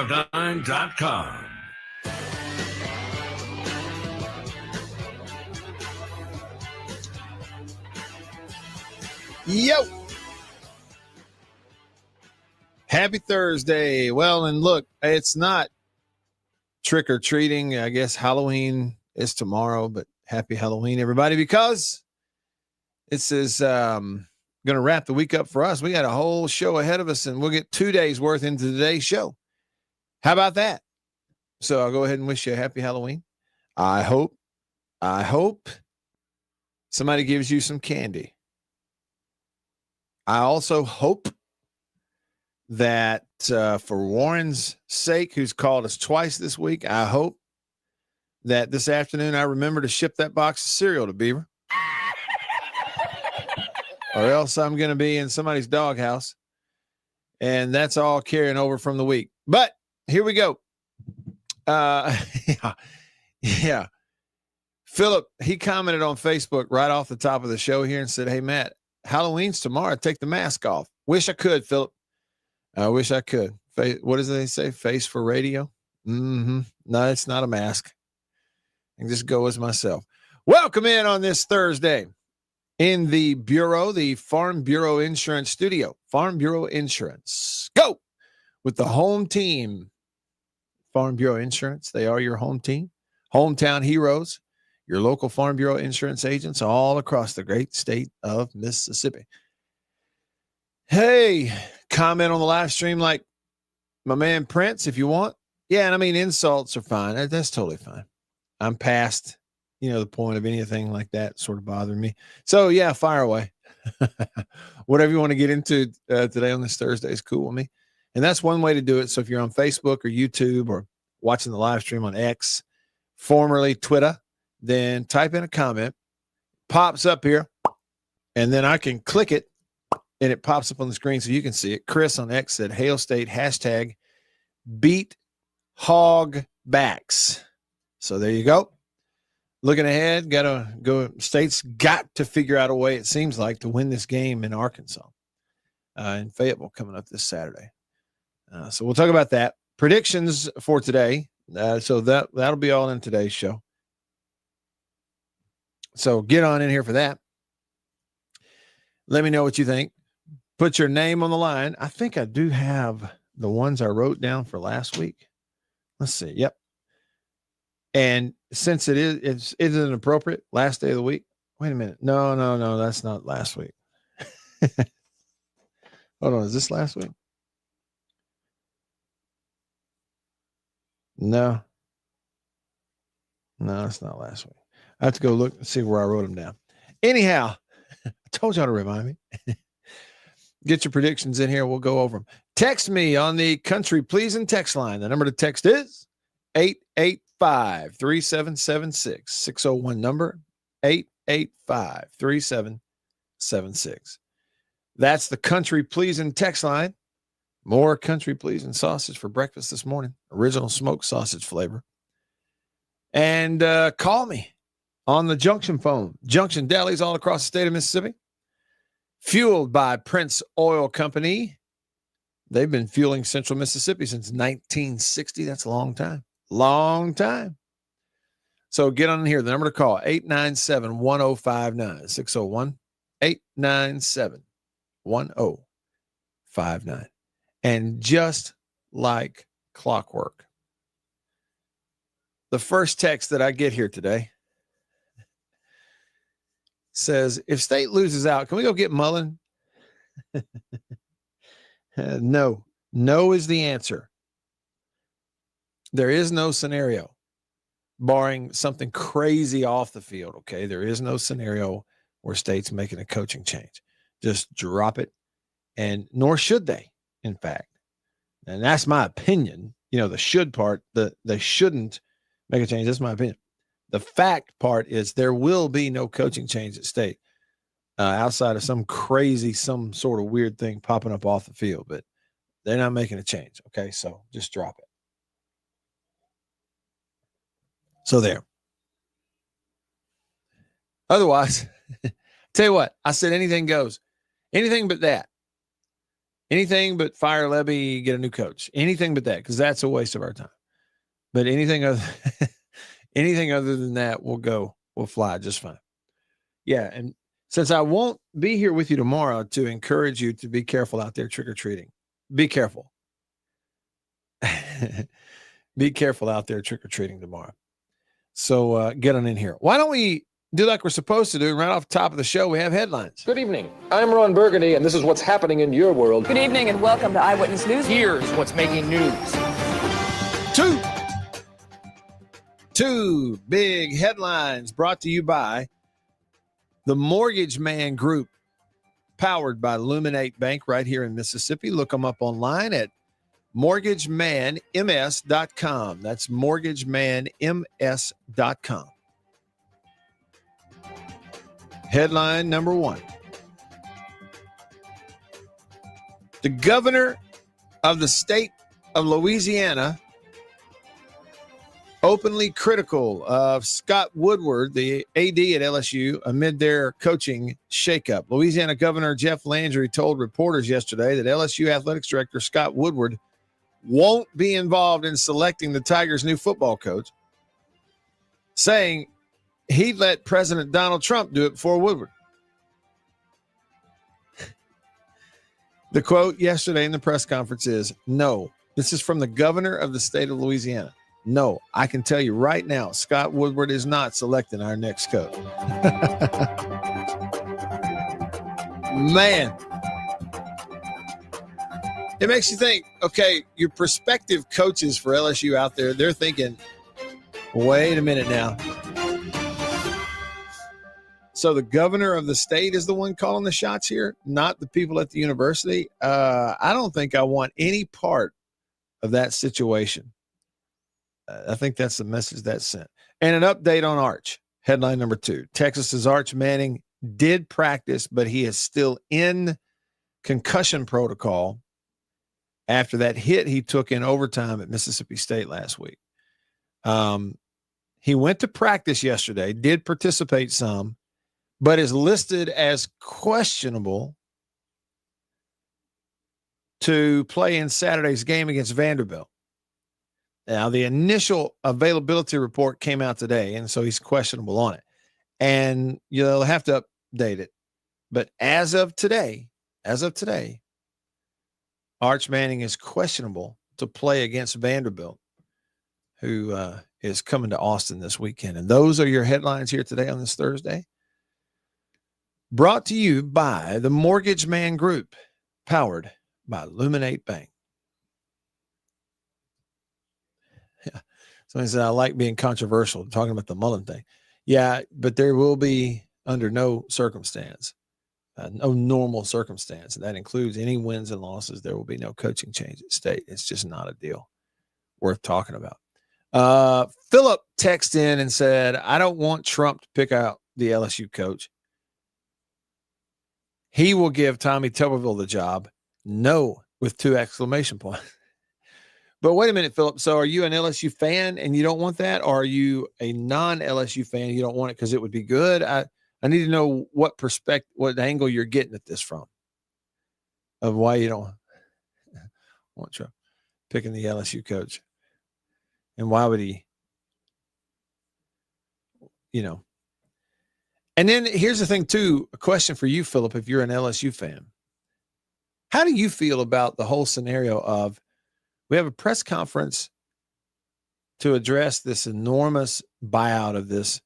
1059.com. Yo! Happy Thursday. Well, and look, it's not trick-or-treating. I guess Halloween is tomorrow, but happy Halloween, everybody, because this is going to wrap the week up for us. We got a whole show ahead of us, and we'll get 2 days worth into today's show. How about that? So I'll go ahead and wish you a happy Halloween. I hope somebody gives you some candy. I also hope that for Warren's sake, who's called us twice this week, I hope that this afternoon I remember to ship that box of cereal to Beaver. Or else I'm going to be in somebody's doghouse. And that's all carrying over from the week. But here we go. Yeah. Philip, he commented on Facebook right off the top of the show here and said, "Hey, Matt, Halloween's tomorrow. Take the mask off." Wish I could, Philip. I wish I could. What does they say? Face for radio? No, it's not a mask. I can just go as myself. Welcome in on this Thursday in the Bureau, the Farm Bureau Insurance Studio. Farm Bureau Insurance. Go with the home team. Farm Bureau Insurance. They are your home team. Hometown heroes. Your local Farm Bureau insurance agents all across the great state of Mississippi. Hey, comment on the live stream like my man Prince if you want. Yeah, and I mean, insults are fine. That's totally fine. I'm past, the point of anything like that sort of bothering me. So, yeah, fire away. Whatever you want to get into today on this Thursday is cool with me. And that's one way to do it. So if you're on Facebook or YouTube or watching the live stream on X, formerly Twitter, then type in a comment, pops up here, and then I can click it, and it pops up on the screen so you can see it. Chris on X said, Hail State, hashtag beat hog backs. So there you go. Looking ahead, got to go. State's got to figure out a way, it seems like, to win this game in Arkansas, in Fayetteville coming up this Saturday. So we'll talk about that. Predictions for today. So that'll be all in today's show. So get on in here for that. Let me know what you think. Put your name on the line. I think I do have the ones I wrote down for last week. Let's see. Yep. And since it's inappropriate, last day of the week. Wait a minute. No. That's not last week. Hold on. Is this last week? No, it's not last week. I have to go look and see where I wrote them down. Anyhow, I told y'all to remind me. Get your predictions in here. We'll go over them. Text me on the Country Pleasing text line. The number to text is 885-3776. 601 number, 885-3776. That's the Country Pleasing text line. More Country Pleasing sausage for breakfast this morning. Original smoked sausage flavor. And call me on the Junction phone. Junction delis all across the state of Mississippi. Fueled by Prince Oil Company. They've been fueling Central Mississippi since 1960. That's a long time. Long time. So get on here. The number to call, 897-1059. 601-897-1059. And just like clockwork, the first text that I get here today says, if State loses out, can we go get Mullen? No is the answer. There is no scenario, barring something crazy off the field. Okay. There is no scenario where State's making a coaching change. Just drop it. And nor should they. In fact, and that's my opinion, the should part, they shouldn't make a change. That's my opinion. The fact part is there will be no coaching change at State outside of some sort of weird thing popping up off the field, but they're not making a change. Okay. So just drop it. So there. Otherwise, tell you what, I said anything goes. Anything but that. Anything but fire Levy, get a new coach. Anything but that, because that's a waste of our time. But anything other than that, we'll fly just fine. Yeah, and since I won't be here with you tomorrow to encourage you to be careful out there trick-or-treating, be careful. Be careful out there trick-or-treating tomorrow. So get on in here. Why don't we do like we're supposed to do? Right off the top of the show, we have headlines. Good evening. I'm Ron Burgundy, and this is what's happening in your world. Good evening, and welcome to Eyewitness News. Here's what's making news. Two big headlines brought to you by the Mortgage Man Group, powered by Luminate Bank right here in Mississippi. Look them up online at mortgagemanms.com. That's mortgagemanms.com. Headline number one. The governor of the state of Louisiana openly critical of Scott Woodward, the AD at LSU, amid their coaching shakeup. Louisiana Governor Jeff Landry told reporters yesterday that LSU Athletics Director Scott Woodward won't be involved in selecting the Tigers' new football coach, saying he'd let President Donald Trump do it before Woodward. The quote yesterday in the press conference is, "No, this is from the governor of the state of Louisiana. No, I can tell you right now, Scott Woodward is not selecting our next coach." Man, it makes you think, okay, your prospective coaches for LSU out there, they're thinking, wait a minute now. So the governor of the state is the one calling the shots here, not the people at the university. I don't think I want any part of that situation. I think that's the message that's sent. And an update on Arch. Headline number 2. Texas's Arch Manning did practice, but he is still in concussion protocol after that hit he took in overtime at Mississippi State last week. He went to practice yesterday, did participate some, but is listed as questionable to play in Saturday's game against Vanderbilt. Now, the initial availability report came out today, and so he's questionable on it. And you'll have to update it. But as of today, Arch Manning is questionable to play against Vanderbilt, who is coming to Austin this weekend. And those are your headlines here today on this Thursday. Brought to you by the Mortgage Man Group, powered by Luminate Bank. Yeah. Somebody said, I like being controversial, talking about the Mullen thing. Yeah, but there will be, under no circumstance, no normal circumstance, and that includes any wins and losses, there will be no coaching change at State. It's just not a deal worth talking about. Philip texted in and said, I don't want Trump to pick out the LSU coach. He will give Tommy Tuberville the job. No, with 2 exclamation points. But wait a minute, Philip. So are you an LSU fan and you don't want that? Or are you a non-LSU fan and you don't want it because it would be good? I need to know what angle you're getting at this from, of why you don't want Trump picking the LSU coach. And why would he, And then here's the thing, too, a question for you, Philip, if you're an LSU fan. How do you feel about the whole scenario of we have a press conference to address this enormous buyout of this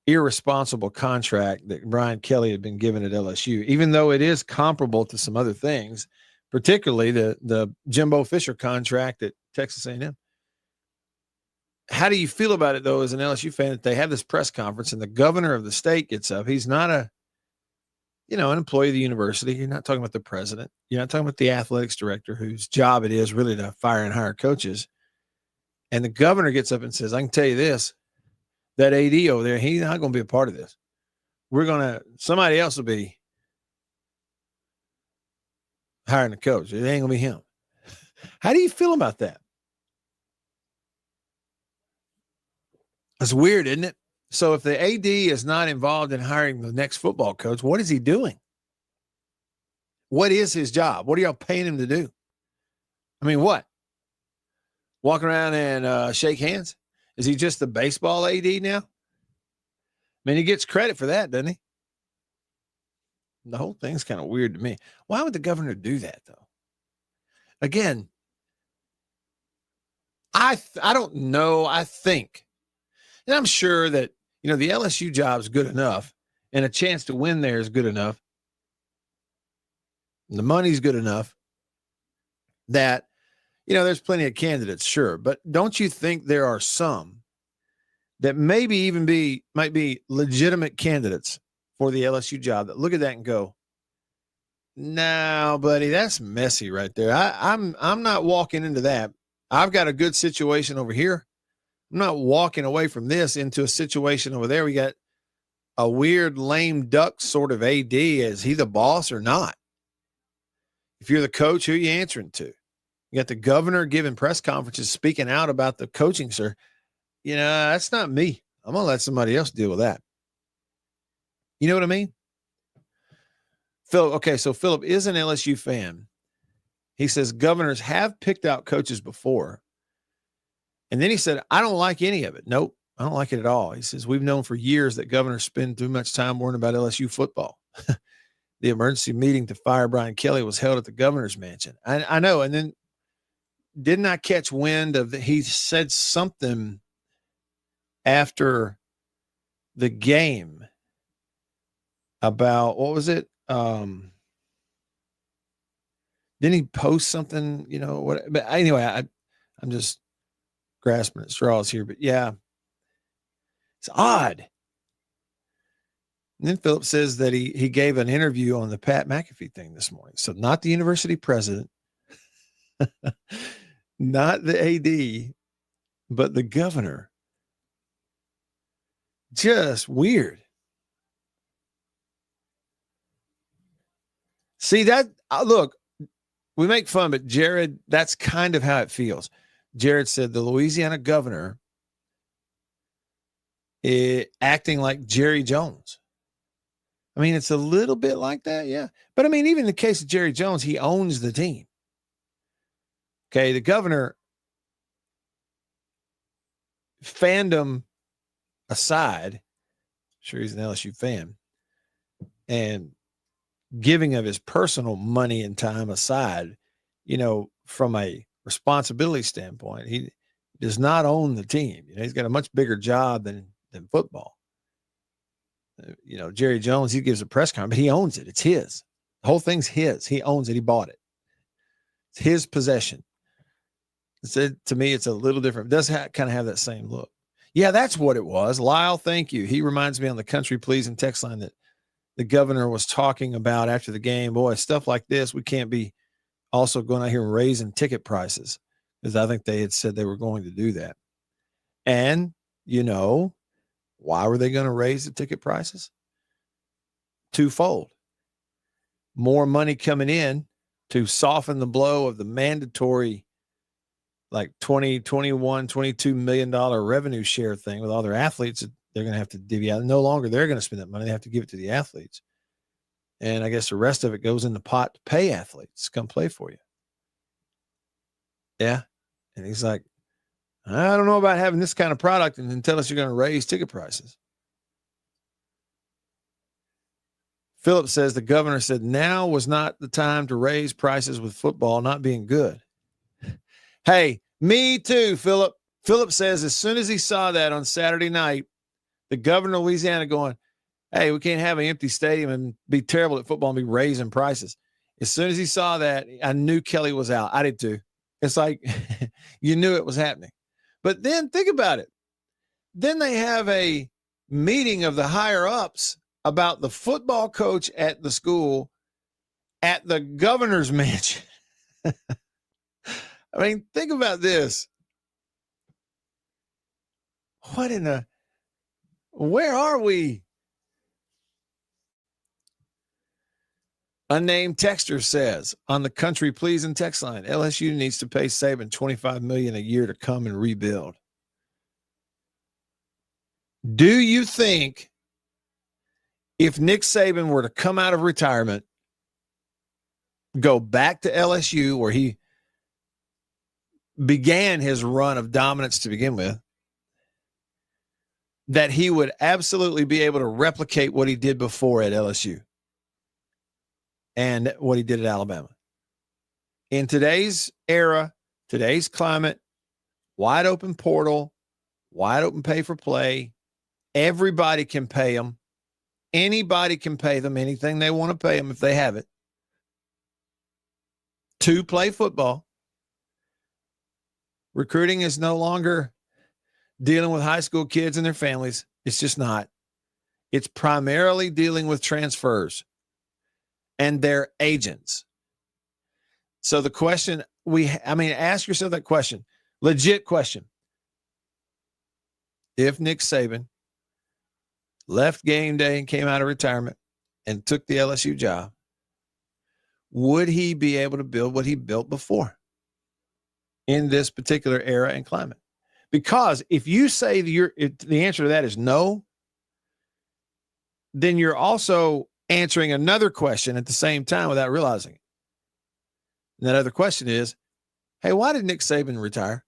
irresponsible contract that Brian Kelly had been given at LSU, even though it is comparable to some other things, particularly the Jimbo Fisher contract at Texas A&M. How do you feel about it, though, as an LSU fan, that they have this press conference and the governor of the state gets up? He's not an employee of the university. You're not talking about the president. You're not talking about the athletics director, whose job it is really to fire and hire coaches. And the governor gets up and says, I can tell you this, that AD over there, he's not going to be a part of this. Somebody else will be hiring the coach. It ain't going to be him. How do you feel about that? That's weird, isn't it? So if the AD is not involved in hiring the next football coach, what is he doing? What is his job? What are y'all paying him to do? I mean, what? Walk around and shake hands? Is he just the baseball AD now? I mean, he gets credit for that, doesn't he? The whole thing's kind of weird to me. Why would the governor do that, though? Again, I don't know. I think, and I'm sure that, the LSU job is good enough and a chance to win there is good enough. And the money's good enough that, there's plenty of candidates, sure. But don't you think there are some that might be legitimate candidates for the LSU job that look at that and go, no, buddy, that's messy right there. I'm not walking into that. I've got a good situation over here. I'm not walking away from this into a situation over there. We got a weird lame duck sort of AD. Is he the boss or not? If you're the coach, who are you answering to? You got the governor giving press conferences, speaking out about the coaching, sir. That's not me. I'm going to let somebody else deal with that. You know what I mean? Philip, okay, so Philip is an LSU fan. He says governors have picked out coaches before. And then he said, I don't like any of it. Nope, I don't like it at all. He says, we've known for years that governors spend too much time worrying about LSU football. The emergency meeting to fire Brian Kelly was held at the governor's mansion. I know. And then didn't I catch wind of he said something after the game about, what was it? Didn't he post something, what? But anyway, I'm just grasping at straws here, but yeah, it's odd. And then Philip says that he gave an interview on the Pat McAfee thing this morning. So not the university president, not the AD, but the governor. Just weird. See that? Look, we make fun, but Jared, that's kind of how it feels. Jared said the Louisiana governor is acting like Jerry Jones. I mean, it's a little bit like that, yeah. But I mean, even in the case of Jerry Jones, he owns the team. Okay, the governor, fandom aside, sure he's an LSU fan, and giving of his personal money and time aside, from a responsibility standpoint, he does not own the team. He's got a much bigger job than football. Jerry Jones, he gives a press conference, but he owns it. It's his. The whole thing's his. He owns it. He bought it. It's his possession. To me, it's a little different. It does kind of have that same look. Yeah, that's what it was. Lyle, thank you. He reminds me on the Country Pleasing text line that the governor was talking about after the game. Boy, stuff like this, we can't be also going out here and raising ticket prices, because I think they had said they were going to do that. And, why were they going to raise the ticket prices? Twofold. More money coming in to soften the blow of the mandatory like $20, $21, $22 million revenue share thing with all their athletes. They're going to have to divvy out. No longer they're going to spend that money. They have to give it to the athletes. And I guess the rest of it goes in the pot to pay athletes to come play for you. Yeah. And he's like, I don't know about having this kind of product and then tell us you're going to raise ticket prices. Philip says the governor said now was not the time to raise prices with football not being good. Hey, me too, Philip. Philip says as soon as he saw that on Saturday night, the governor of Louisiana going, hey, we can't have an empty stadium and be terrible at football and be raising prices. As soon as he saw that, I knew Kelly was out. I did too. It's like you knew it was happening. But then think about it. Then they have a meeting of the higher ups about the football coach at the school at the governor's mansion. I mean, think about this. Where are we? Unnamed texter says on the Country Pleasing text line, LSU needs to pay Saban $25 million a year to come and rebuild. Do you think if Nick Saban were to come out of retirement go back to LSU, where he began his run of dominance to begin with, that he would absolutely be able to replicate what he did before at LSU and what he did at Alabama. In today's era, today's climate, wide open portal, wide open pay for play, everybody can pay them. Anybody can pay them anything they want to pay them if they have it to play football. Recruiting is no longer dealing with high school kids and their families. It's just not. It's primarily dealing with transfers and their agents. So the question ask yourself that question, legit question. If Nick Saban left game day and came out of retirement and took the LSU job, would he be able to build what he built before in this particular era and climate? Because if you say the answer to that is no, then you're also answering another question at the same time without realizing it. And that other question is, hey, why did Nick Saban retire?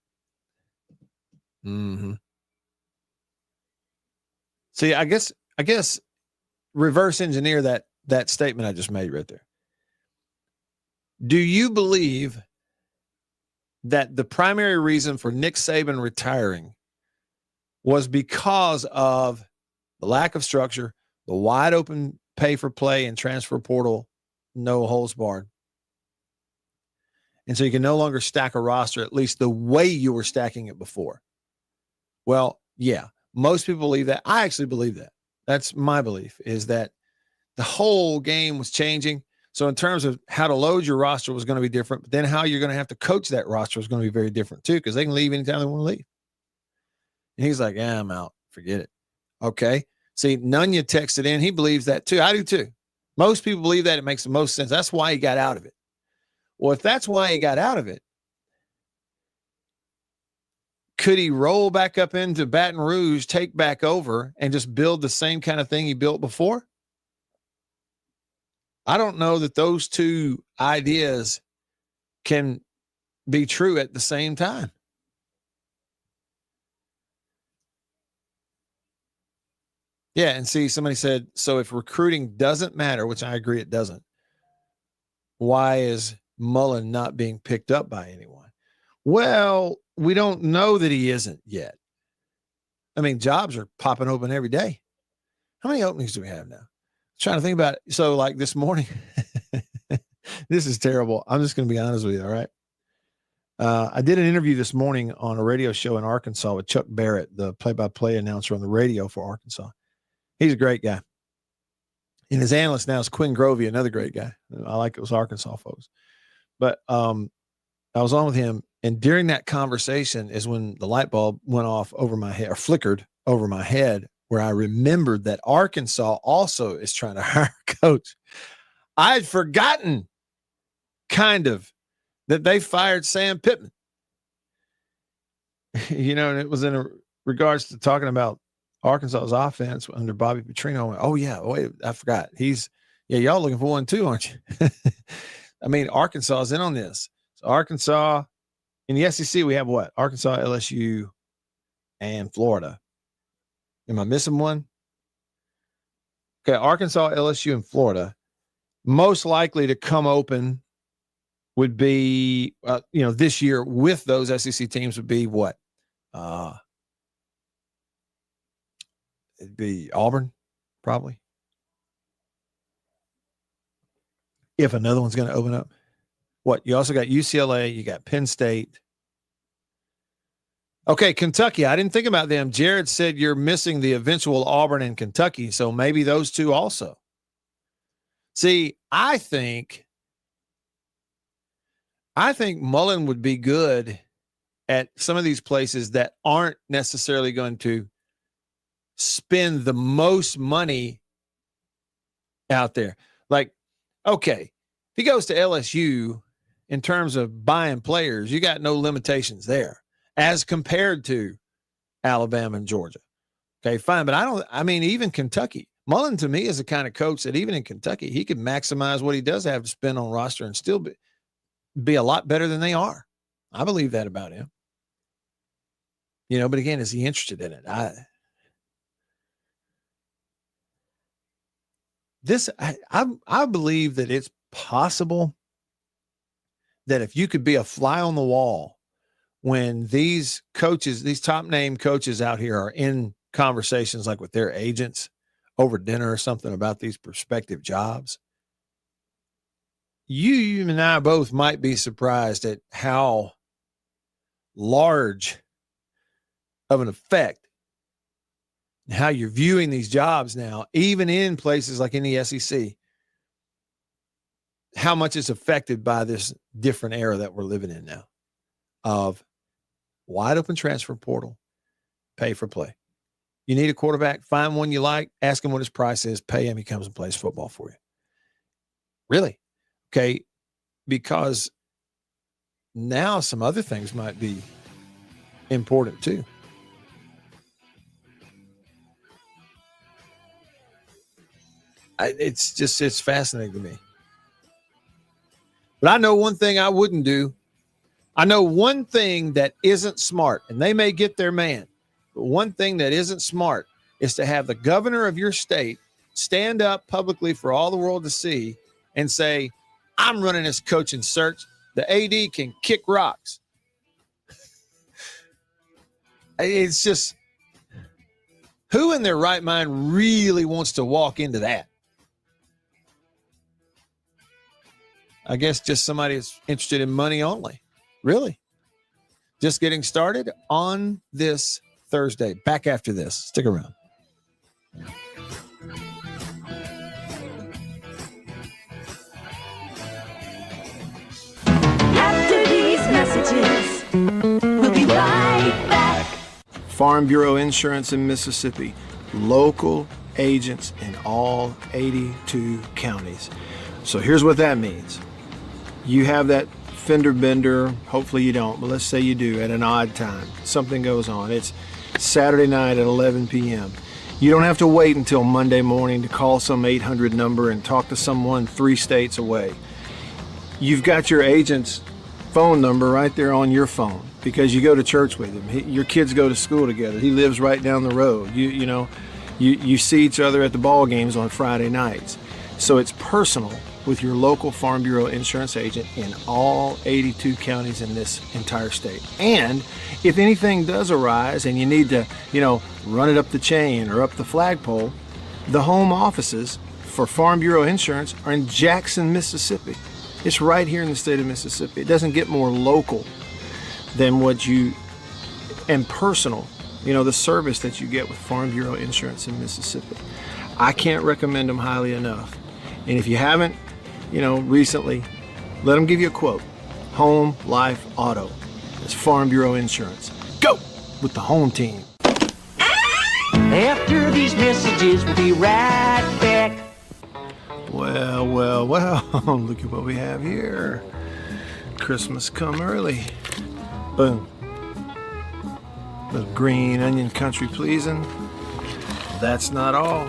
See, I guess reverse engineer that statement I just made right there. Do you believe that the primary reason for Nick Saban retiring was because of the lack of structure, the wide open pay for play and transfer portal, no holds barred? And so you can no longer stack a roster, at least the way you were stacking it before. Well, yeah, most people believe that. I actually believe that. That's my belief, is that the whole game was changing. So in terms of how to load your roster was going to be different, but then how you're going to have to coach that roster is going to be very different too, because they can leave anytime they want to leave. And he's like, I'm out. Forget it. Okay. See, Nunya texted in. He believes that too. I do too. Most people believe that. It makes the most sense. That's why he got out of it. Well, if that's why he got out of it, could he roll back up into Baton Rouge, take back over, and just build the same kind of thing he built before? I don't know that those two ideas can be true at the same time. Yeah, and see, somebody said, so if recruiting doesn't matter, which I agree it doesn't, why is Mullen not being picked up by anyone? Well, we don't know that he isn't yet. I mean, jobs are popping open every day. How many openings do we have now? I'm trying to think about it. So like this morning, this is terrible. I'm just going to be honest with you. All right. I did an interview this morning on a radio show in Arkansas with Chuck Barrett, the play-by-play announcer on the radio for Arkansas. He's a great guy. And his analyst now is Quinn Grovey, another great guy. I like those Arkansas folks. But I was on with him, and during that conversation is when the light bulb went off over my head, or flickered over my head, where I remembered that Arkansas also is trying to hire a coach. I had forgotten, kind of, that they fired Sam Pittman. And it was in regards to talking about Arkansas's offense under Bobby Petrino. I went, oh, yeah, wait, I forgot. Y'all looking for one too, aren't you? I mean, Arkansas is in on this. So Arkansas, in the SEC, we have what? Arkansas, LSU, and Florida. Am I missing one? Okay, Arkansas, LSU, and Florida. Most likely to come open would be, this year with those SEC teams would be what? It'd be Auburn, probably. If another one's going to open up. What? You also got UCLA, you got Penn State. Okay, Kentucky. I didn't think about them. Jared said you're missing the eventual Auburn and Kentucky, so maybe those two also. See, I think Mullen would be good at some of these places that aren't necessarily going to spend the most money out there. Like, okay, if he goes to LSU, in terms of buying players, you got no limitations there as compared to Alabama and Georgia. Okay, fine. But even Kentucky, Mullen, to me, is the kind of coach that even in Kentucky, he could maximize what he does have to spend on roster and still be a lot better than they are. I believe that about him. But again, is he interested in it? I believe that it's possible that if you could be a fly on the wall when these coaches, these top name coaches out here are in conversations like with their agents over dinner or something about these prospective jobs, you and I both might be surprised at how large of an effect, how you're viewing these jobs now, even in places like in the SEC, how much is affected by this different era that we're living in now of wide open transfer portal, pay for play. You need a quarterback, find one you like, ask him what his price is, pay him, he comes and plays football for you. Really? Okay. Because now some other things might be important too. It's fascinating to me. But I know one thing I wouldn't do. I know one thing that isn't smart, and they may get their man, but one thing that isn't smart is to have the governor of your state stand up publicly for all the world to see and say, I'm running this coaching search. The AD can kick rocks. It's just, who in their right mind really wants to walk into that? I guess just somebody that's interested in money only. Really? Just getting started on this Thursday. Back after this. Stick around. After these messages, we'll be right back. Farm Bureau Insurance in Mississippi. Local agents in all 82 counties. So here's what that means. You have that fender bender, hopefully you don't, but let's say you do at an odd time. Something goes on. It's Saturday night at 11 p.m. You don't have to wait until Monday morning to call some 800 number and talk to someone 3 states away. You've got your agent's phone number right there on your phone because you go to church with him. Your kids go to school together. He lives right down the road. You see each other at the ball games on Friday nights. So it's personal with your local Farm Bureau insurance agent in all 82 counties in this entire state. And if anything does arise and you need to, run it up the chain or up the flagpole, the home offices for Farm Bureau Insurance are in Jackson, Mississippi. It's right here in the state of Mississippi. It doesn't get more local than and personal, the service that you get with Farm Bureau Insurance in Mississippi. I can't recommend them highly enough. And if you haven't, recently, let them give you a quote. Home, life, auto. It's Farm Bureau Insurance. Go with the home team. After these messages, we'll be right back. Well, look at what we have here. Christmas come early. Boom. Little green onion country pleasing. That's not all.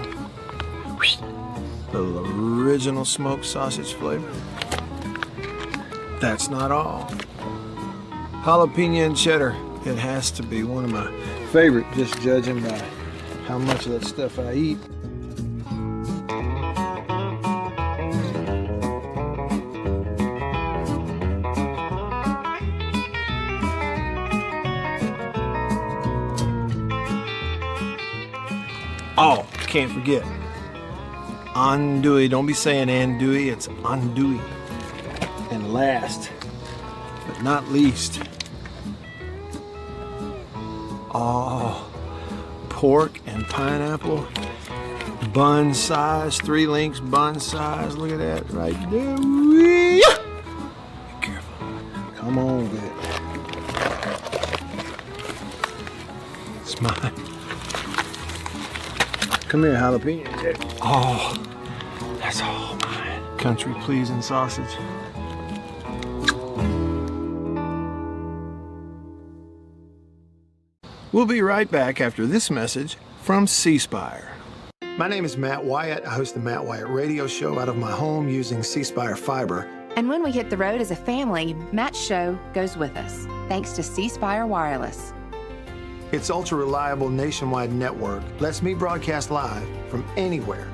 Little original smoked sausage flavor. That's not all. Jalapeno and cheddar. It has to be one of my favorite, just judging by how much of that stuff I eat. Oh, can't forget. Andouille. Don't be saying andouille, it's andouille. And last, but not least, pork and pineapple, bun size, 3 links, bun size. Look at that right there. Be careful. Come on with it. It's mine. Come here, jalapeno. Oh, that's all mine. Country pleasing sausage. We'll be right back after this message from C Spire. My name is Matt Wyatt. I host the Matt Wyatt radio show out of my home using C-Spire fiber. And when we hit the road as a family, Matt's show goes with us, thanks to C-Spire Wireless. Its ultra-reliable nationwide network lets me broadcast live from anywhere.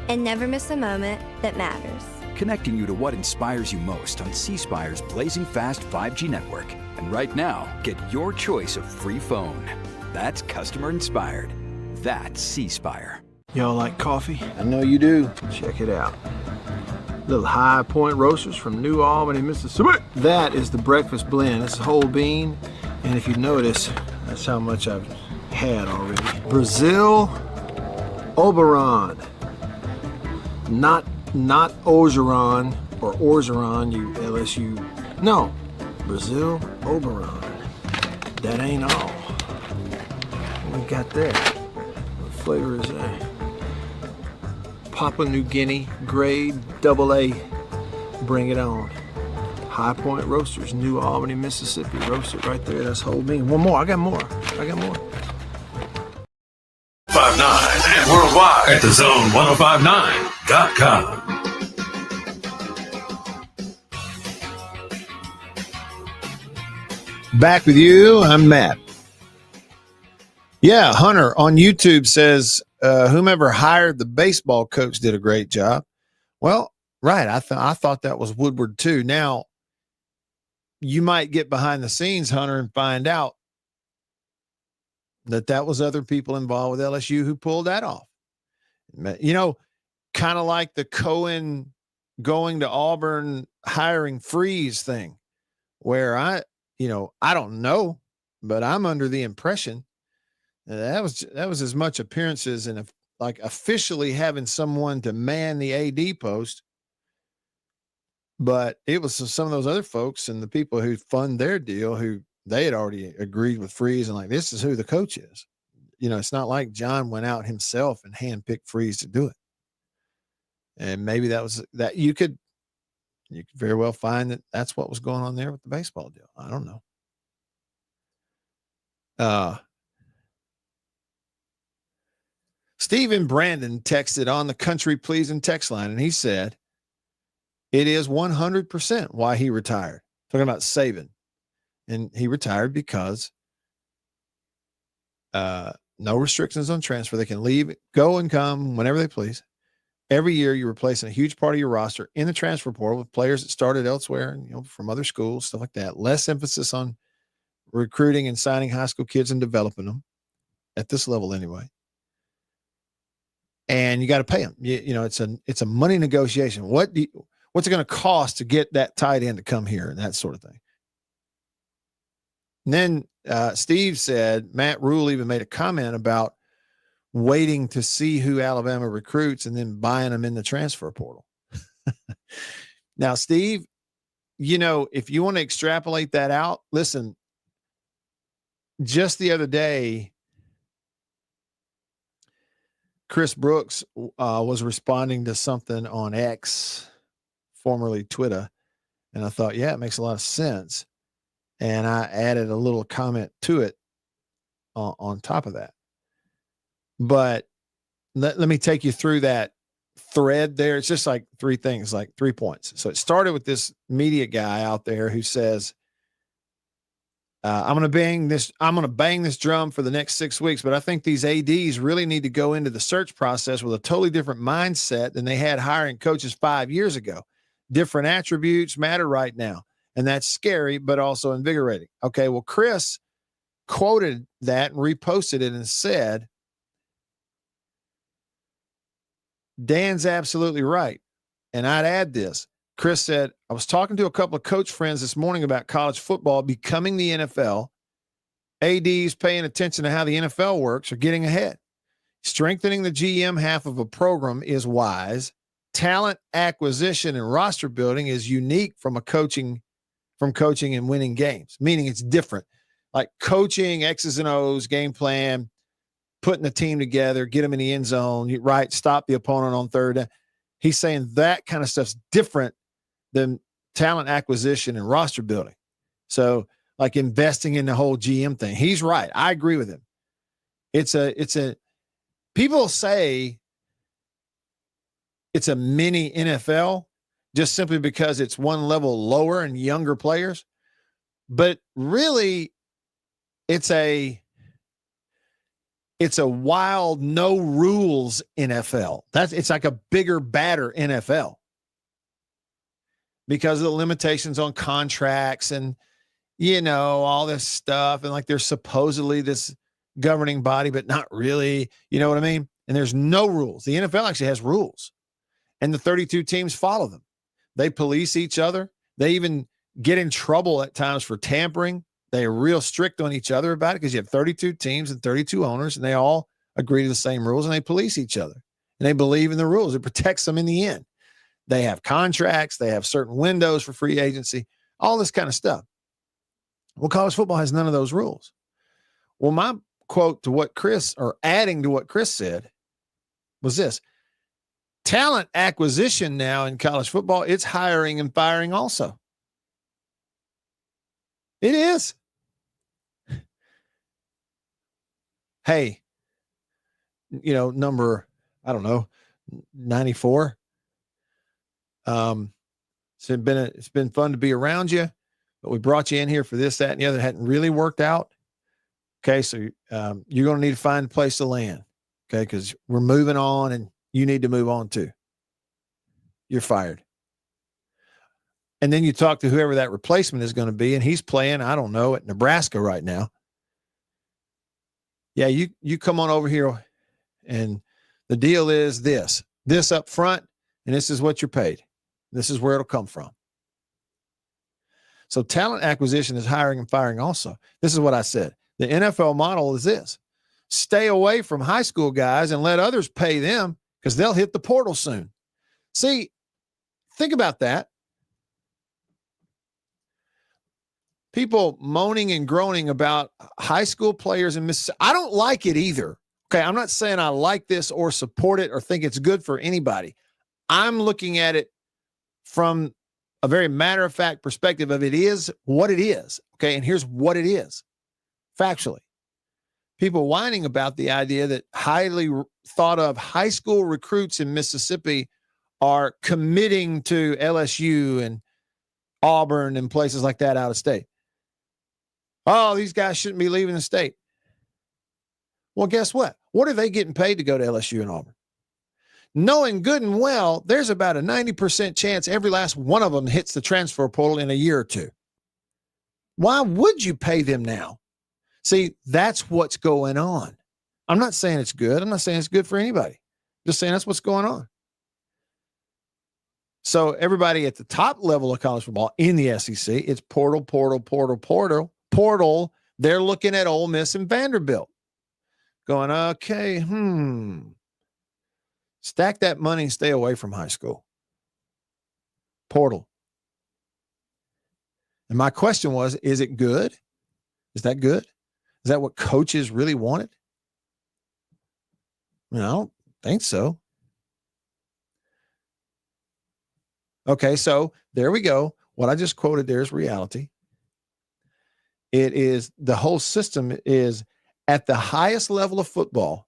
And never miss a moment that matters. Connecting you to what inspires you most on C-Spire's blazing fast 5G network. And right now, get your choice of free phone. That's customer inspired. That's C-Spire. Y'all like coffee? I know you do. Check it out. Little High Point Roasters from New Albany, Mississippi. That is the breakfast blend. It's a whole bean. And if you notice, that's how much I've had already. Brazil Oberon. Not Orgeron or Orgeron, you LSU. No, Brazil Oberon. That ain't all. We got that. What flavor is that? Papua New Guinea, grade AA. Bring it on. High Point Roasters, New Albany, Mississippi. Roast it right there. That's whole bean. One more. I got more. 59 and worldwide at thezone1059.com. Back with you. I'm Matt. Yeah, Hunter on YouTube says, whomever hired the baseball coach did a great job. Well, right. I thought that was Woodward too. Now, you might get behind the scenes, Hunter, and find out that was other people involved with LSU who pulled that off. You know, kind of like the Cohen going to Auburn hiring Freeze thing, where I don't know, but I'm under the impression that was as much appearances and like officially having someone to man the AD post. But it was some of those other folks and the people who fund their deal who they had already agreed with Freeze and like, this is who the coach is. You know, it's not like John went out himself and handpicked Freeze to do it. And maybe that you could very well find that that's what was going on there with the baseball deal. I don't know. Stephen Brandon texted on the Country Pleasing text line, and he said, it is 100% why he retired. Talking about Saban. And he retired because no restrictions on transfer. They can leave, go and come whenever they please. Every year you're replacing a huge part of your roster in the transfer portal with players that started elsewhere and, from other schools, stuff like that. Less emphasis on recruiting and signing high school kids and developing them at this level anyway. And you got to pay them. It's a money negotiation. What's it going to cost to get that tight end to come here and that sort of thing? And then Steve said Matt Rule even made a comment about waiting to see who Alabama recruits and then buying them in the transfer portal. Now, Steve, if you want to extrapolate that out, listen, just the other day, Chris Brooks was responding to something on X, formerly Twitter. And I thought, yeah, it makes a lot of sense. And I added a little comment to it on top of that. But let me take you through that thread there. It's just like three things, like 3 points. So it started with this media guy out there who says, I'm going to bang this drum for the next 6 weeks, but I think these ADs really need to go into the search process with a totally different mindset than they had hiring coaches 5 years ago. Different attributes matter right now. And that's scary, but also invigorating. Okay. Well, Chris quoted that and reposted it and said, Dan's absolutely right. And I'd add this. Chris said, I was talking to a couple of coach friends this morning about college football becoming the NFL. ADs paying attention to how the NFL works are getting ahead. Strengthening the GM half of a program is wise. Talent acquisition and roster building is unique from coaching and winning games, meaning it's different. Like coaching X's and O's, game plan, putting the team together, get them in the end zone, right? Stop the opponent on third. He's saying that kind of stuff's different than talent acquisition and roster building. So like investing in the whole GM thing. He's right. I agree with him. People say it's a mini NFL just simply because it's one level lower and younger players. But really, it's a wild, no rules NFL. It's like a bigger, badder NFL because of the limitations on contracts and, all this stuff. And like there's supposedly this governing body, but not really, you know what I mean? And there's no rules. The NFL actually has rules, and the 32 teams follow them. They police each other. They even get in trouble at times for tampering. They're real strict on each other about it because you have 32 teams and 32 owners, and they all agree to the same rules, and they police each other. And they believe in the rules. It protects them in the end. They have contracts. They have certain windows for free agency, all this kind of stuff. Well, college football has none of those rules. Well, my quote to what Chris, or adding to what Chris said, was this: talent acquisition now in college football, it's hiring and firing also. It is. Hey, number, I don't know, 94. It's been fun to be around you, but we brought you in here for this, that, and the other. It hadn't really worked out. Okay, so you're going to need to find a place to land. Okay, because we're moving on, and you need to move on too. You're fired. And then you talk to whoever that replacement is going to be, and he's playing, I don't know, at Nebraska right now. Yeah, you come on over here, and the deal is this up front, and this is what you're paid. This is where it'll come from. So talent acquisition is hiring and firing also. This is what I said. The NFL model is this: stay away from high school guys and let others pay them because they'll hit the portal soon. See, think about that. People moaning and groaning about high school players in Mississippi. I don't like it either. Okay, I'm not saying I like this or support it or think it's good for anybody. I'm looking at it from a very matter-of-fact perspective of it is what it is. Okay, and here's what it is factually. People whining about the idea that highly thought of high school recruits in Mississippi are committing to LSU and Auburn and places like that out of state. Oh, these guys shouldn't be leaving the state. Well, guess what? What are they getting paid to go to LSU and Auburn? Knowing good and well, there's about a 90% chance every last one of them hits the transfer portal in a year or two. Why would you pay them now? See, that's what's going on. I'm not saying it's good. I'm not saying it's good for anybody. I'm just saying that's what's going on. So everybody at the top level of college football in the SEC, it's portal. They're looking at Ole Miss and Vanderbilt going, okay, stack that money and stay away from high school. Portal. And my question was, is it good? Is that good? Is that what coaches really wanted? I don't think so. Okay, so there we go. What I just quoted there is reality. It is, the whole system is at the highest level of football.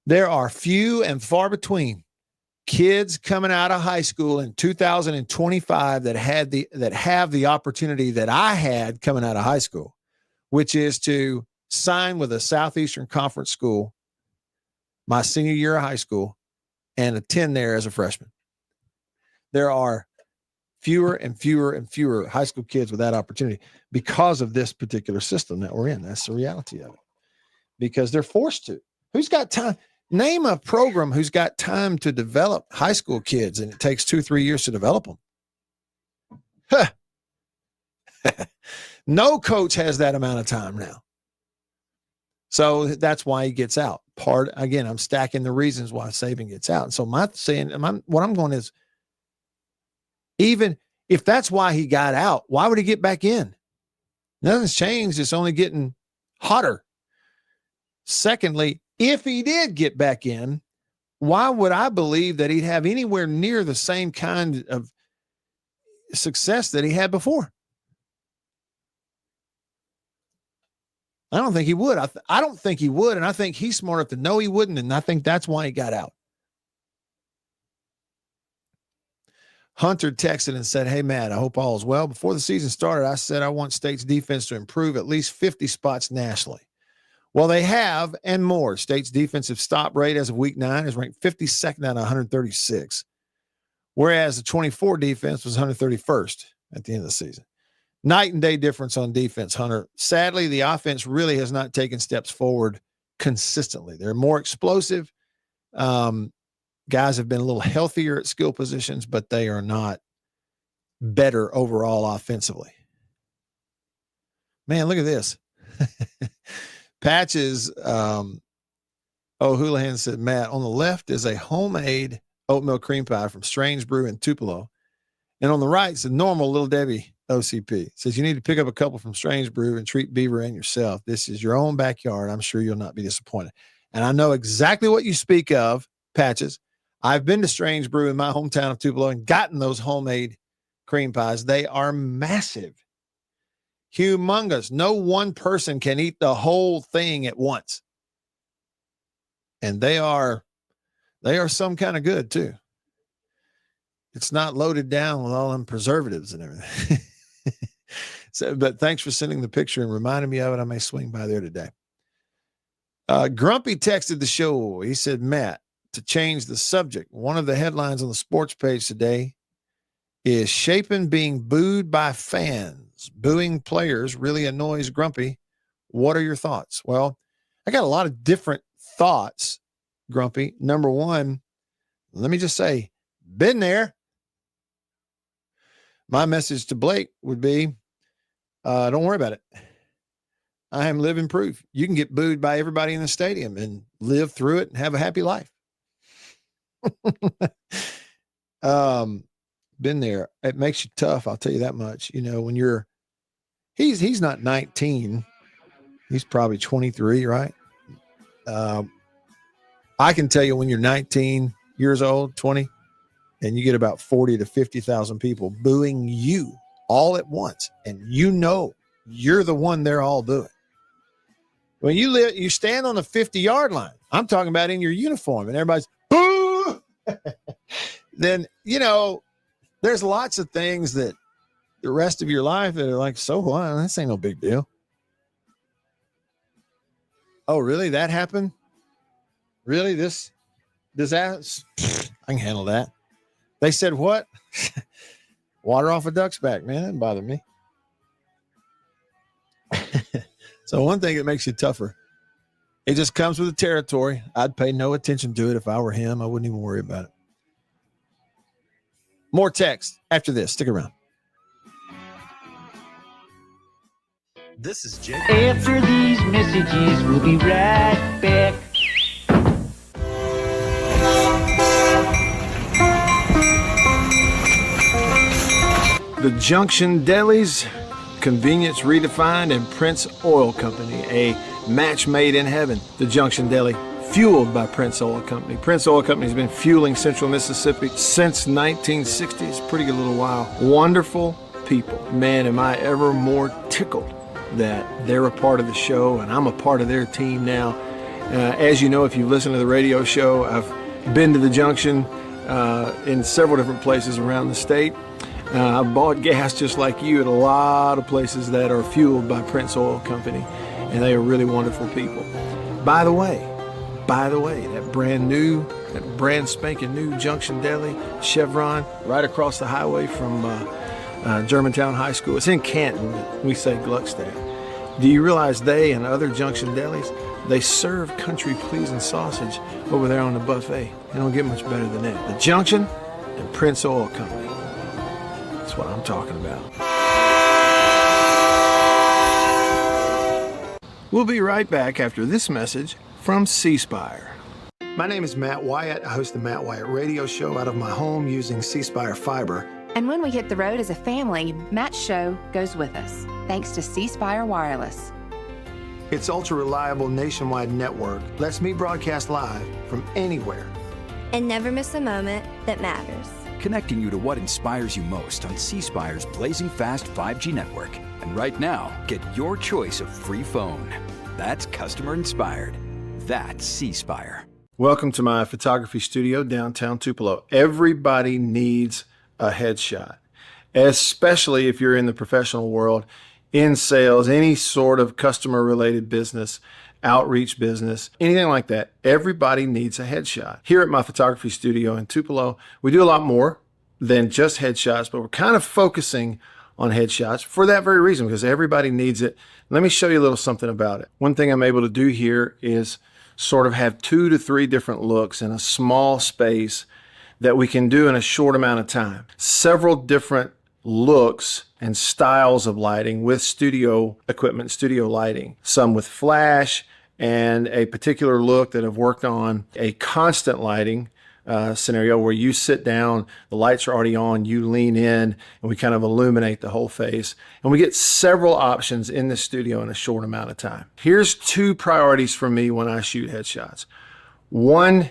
There are few and far between kids coming out of high school in 2025 that have the opportunity that I had coming out of high school, which is to sign with a Southeastern Conference school my senior year of high school and attend there as a freshman. There are fewer and fewer and fewer high school kids with that opportunity because of this particular system that we're in. That's the reality of it. Because they're forced to. Who's got time? Name a program who's got time to develop high school kids, and it takes 2-3 years to develop them. Huh. No coach has that amount of time now. So that's why he gets out. Again, I'm stacking the reasons why Saban gets out. And so what I'm going is, even if that's why he got out, why would he get back in? Nothing's changed. It's only getting hotter. Secondly, if he did get back in, why would I believe that he'd have anywhere near the same kind of success that he had before? I don't think he would. I don't think he would, and I think he's smart enough to know he wouldn't, and I think that's why he got out. Hunter texted and said, "Hey, Matt, I hope all is well. Before the season started, I said I want State's defense to improve at least 50 spots nationally. Well, they have and more. State's defensive stop rate as of week 9 is ranked 52nd out of 136, whereas the 24 defense was 131st at the end of the season. Night and day difference on defense, Hunter. Sadly, the offense really has not taken steps forward consistently. They're more explosive. Guys have been a little healthier at skill positions, but they are not better overall offensively. Man, look at this. Patches, Houlihan said, Matt, on the left is a homemade oatmeal cream pie from Strange Brew in Tupelo. And on the right is a normal Little Debbie OCP. It says you need to pick up a couple from Strange Brew and treat Beaver and yourself. This is your own backyard. I'm sure you'll not be disappointed. And I know exactly what you speak of, Patches. I've been to Strange Brew in my hometown of Tupelo and gotten those homemade cream pies. They are massive, humongous. No one person can eat the whole thing at once. And they are some kind of good too. It's not loaded down with all them preservatives and everything. So, but thanks for sending the picture and reminding me of it. I may swing by there today. Grumpy texted the show. He said, Matt, to change the subject, one of the headlines on the sports page today is Shapen being booed by fans. Booing players really annoys Grumpy. What are your thoughts? Well, I got a lot of different thoughts, Grumpy. Number one, let me just say, been there. My message to Blake would be, don't worry about it. I am living proof. You can get booed by everybody in the stadium and live through it and have a happy life. Been there. It makes you tough. I'll tell you that much. You know, when he's not 19, he's probably 23, right? I can tell you when you're 19 years old, 20, and you get about 40 to 50,000 people booing you all at once, and you know you're the one they're all booing. When you stand on the 50-yard line, I'm talking about in your uniform, and everybody's boo. Then, you know, there's lots of things that the rest of your life that are like, so what? This ain't no big deal. Oh, really? That happened? Really? This ass? I can handle that. They said what? Water off a duck's back, man. That didn't bother me. So one thing that makes you tougher, it just comes with the territory. I'd pay no attention to it. If I were him, I wouldn't even worry about it. More text after this. Stick around. This is Jake. After these messages, we'll be right back. The Junction Deli's convenience redefined and Prince Oil Company, a match made in heaven. The Junction Deli, fueled by Prince Oil Company. Prince Oil Company has been fueling Central Mississippi since 1960. It's a pretty good little while. Wonderful people. Man, am I ever more tickled that they're a part of the show and I'm a part of their team now. As you know, if you listen to the radio show, I've been to the Junction in several different places around the state. I've bought gas just like you at a lot of places that are fueled by Prince Oil Company, and they are really wonderful people. By the way, that brand spanking new Junction Deli, Chevron, right across the highway from Germantown High School. It's in Canton. We say Gluckstadt. Do you realize they and other Junction Delis, they serve country-pleasing sausage over there on the buffet? They don't get much better than that. The Junction and Prince Oil Company. That's what I'm talking about. We'll be right back after this message from C Spire. My name is Matt Wyatt. I host the Matt Wyatt radio show out of my home using C Spire fiber. And when we hit the road as a family, Matt's show goes with us, thanks to C Spire Wireless. Its ultra-reliable nationwide network lets me broadcast live from anywhere. And never miss a moment that matters. Connecting you to what inspires you most on C Spire's blazing fast 5G network. And right now, get your choice of free phone. That's customer inspired. That's C Spire. Welcome to my photography studio downtown Tupelo. Everybody needs a headshot, especially if you're in the professional world, in sales, any sort of customer related business, outreach business, anything like that. Everybody needs a headshot. Here at my photography studio in Tupelo, we do a lot more than just headshots, but we're kind of focusing on headshots for that very reason, because everybody needs it. Let me show you a little something about it. One thing I'm able to do here is sort of have 2 to 3 different looks in a small space that we can do in a short amount of time. Several different looks and styles of lighting with studio equipment, studio lighting. Some with flash and a particular look that I've worked on, a constant lighting scenario where you sit down, the lights are already on, you lean in, and we kind of illuminate the whole face. And we get several options in the studio in a short amount of time. Here's 2 priorities for me when I shoot headshots. One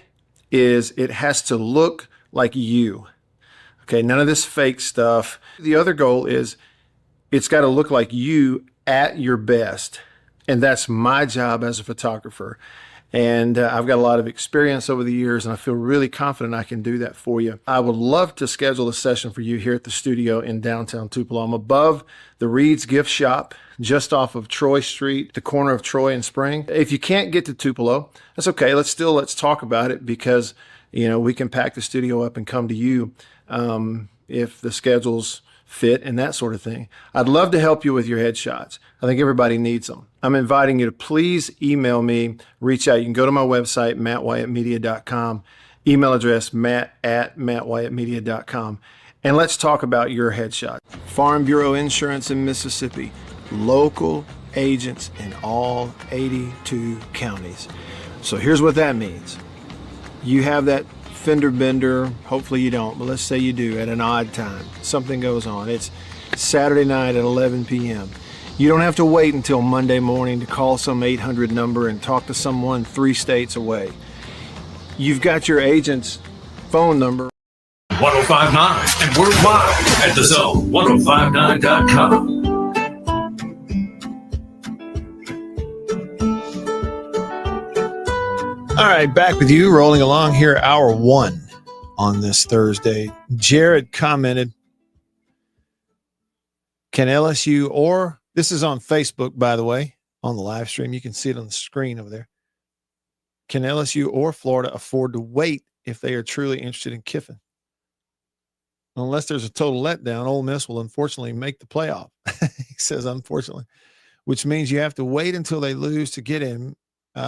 is it has to look like you. Okay, none of this fake stuff. The other goal is it's got to look like you at your best. And that's my job as a photographer. And I've got a lot of experience over the years, and I feel really confident I can do that for you. I would love to schedule a session for you here at the studio in downtown Tupelo. I'm above the Reed's Gift Shop, just off of Troy Street, the corner of Troy and Spring. If you can't get to Tupelo, that's okay. Let's talk about it, because we can pack the studio up and come to you if the schedules fit and that sort of thing. I'd love to help you with your headshots. I think everybody needs them. I'm inviting you to please email me, reach out. You can go to my website, mattwhyattmedia.com, email address matt@mattwhyattmedia.com, and let's talk about your headshot. Farm Bureau Insurance in Mississippi, local agents in all 82 counties. So here's what that means. You have that fender bender, hopefully you don't, but let's say you do at an odd time. Something goes on. It's Saturday night at 11 p.m. You don't have to wait until Monday morning to call some 800 number and talk to someone 3 states away. You've got your agent's phone number. 1059 and worldwide at thezone1059.com. All right, back with you, rolling along here, hour 1 on this Thursday. Jared commented, can LSU or, this is on Facebook, by the way, on the live stream. You can see it on the screen over there. Can LSU or Florida afford to wait if they are truly interested in Kiffin? Unless there's a total letdown, Ole Miss will unfortunately make the playoff. He says, unfortunately, which means you have to wait until they lose to get him.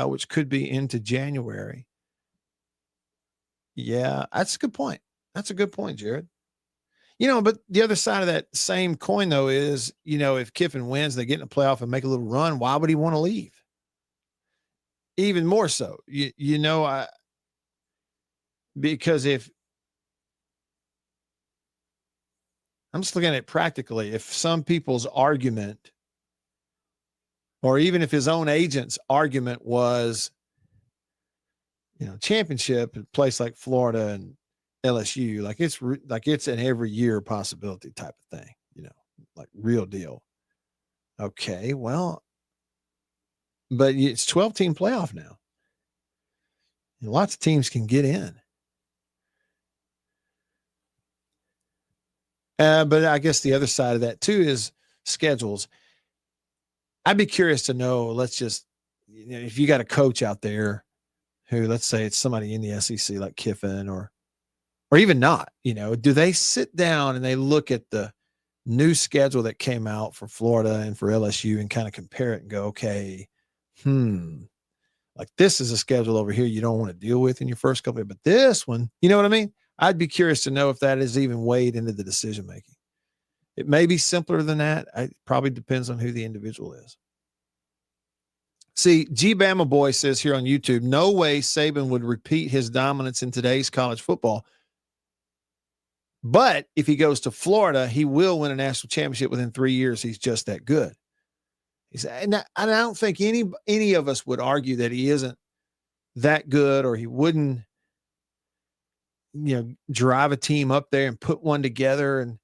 Which could be into January. Yeah, that's a good point. That's a good point, Jared. But the other side of that same coin, though, is, if Kiffin wins, they get in the playoff and make a little run, why would he want to leave? Even more so, because if I'm just looking at it practically, if some people's argument, or even if his own agent's argument was, championship at a place like Florida and LSU, like it's an every year possibility type of thing, like real deal. Okay, well, but it's 12-team playoff now. And lots of teams can get in. But I guess the other side of that too is schedules. I'd be curious to know, let's just, if you got a coach out there who, let's say it's somebody in the SEC like Kiffin or even not, do they sit down and they look at the new schedule that came out for Florida and for LSU and kind of compare it and go, okay, like this is a schedule over here you don't want to deal with in your first couple, but this one, you know what I mean? I'd be curious to know if that is even weighed into the decision-making. It may be simpler than that. It probably depends on who the individual is. See, G Bama Boy says here on YouTube, no way Saban would repeat his dominance in today's college football. But if he goes to Florida, he will win a national championship within 3 years. He's just that good. And I don't think any of us would argue that he isn't that good, or he wouldn't, drive a team up there and put one together and,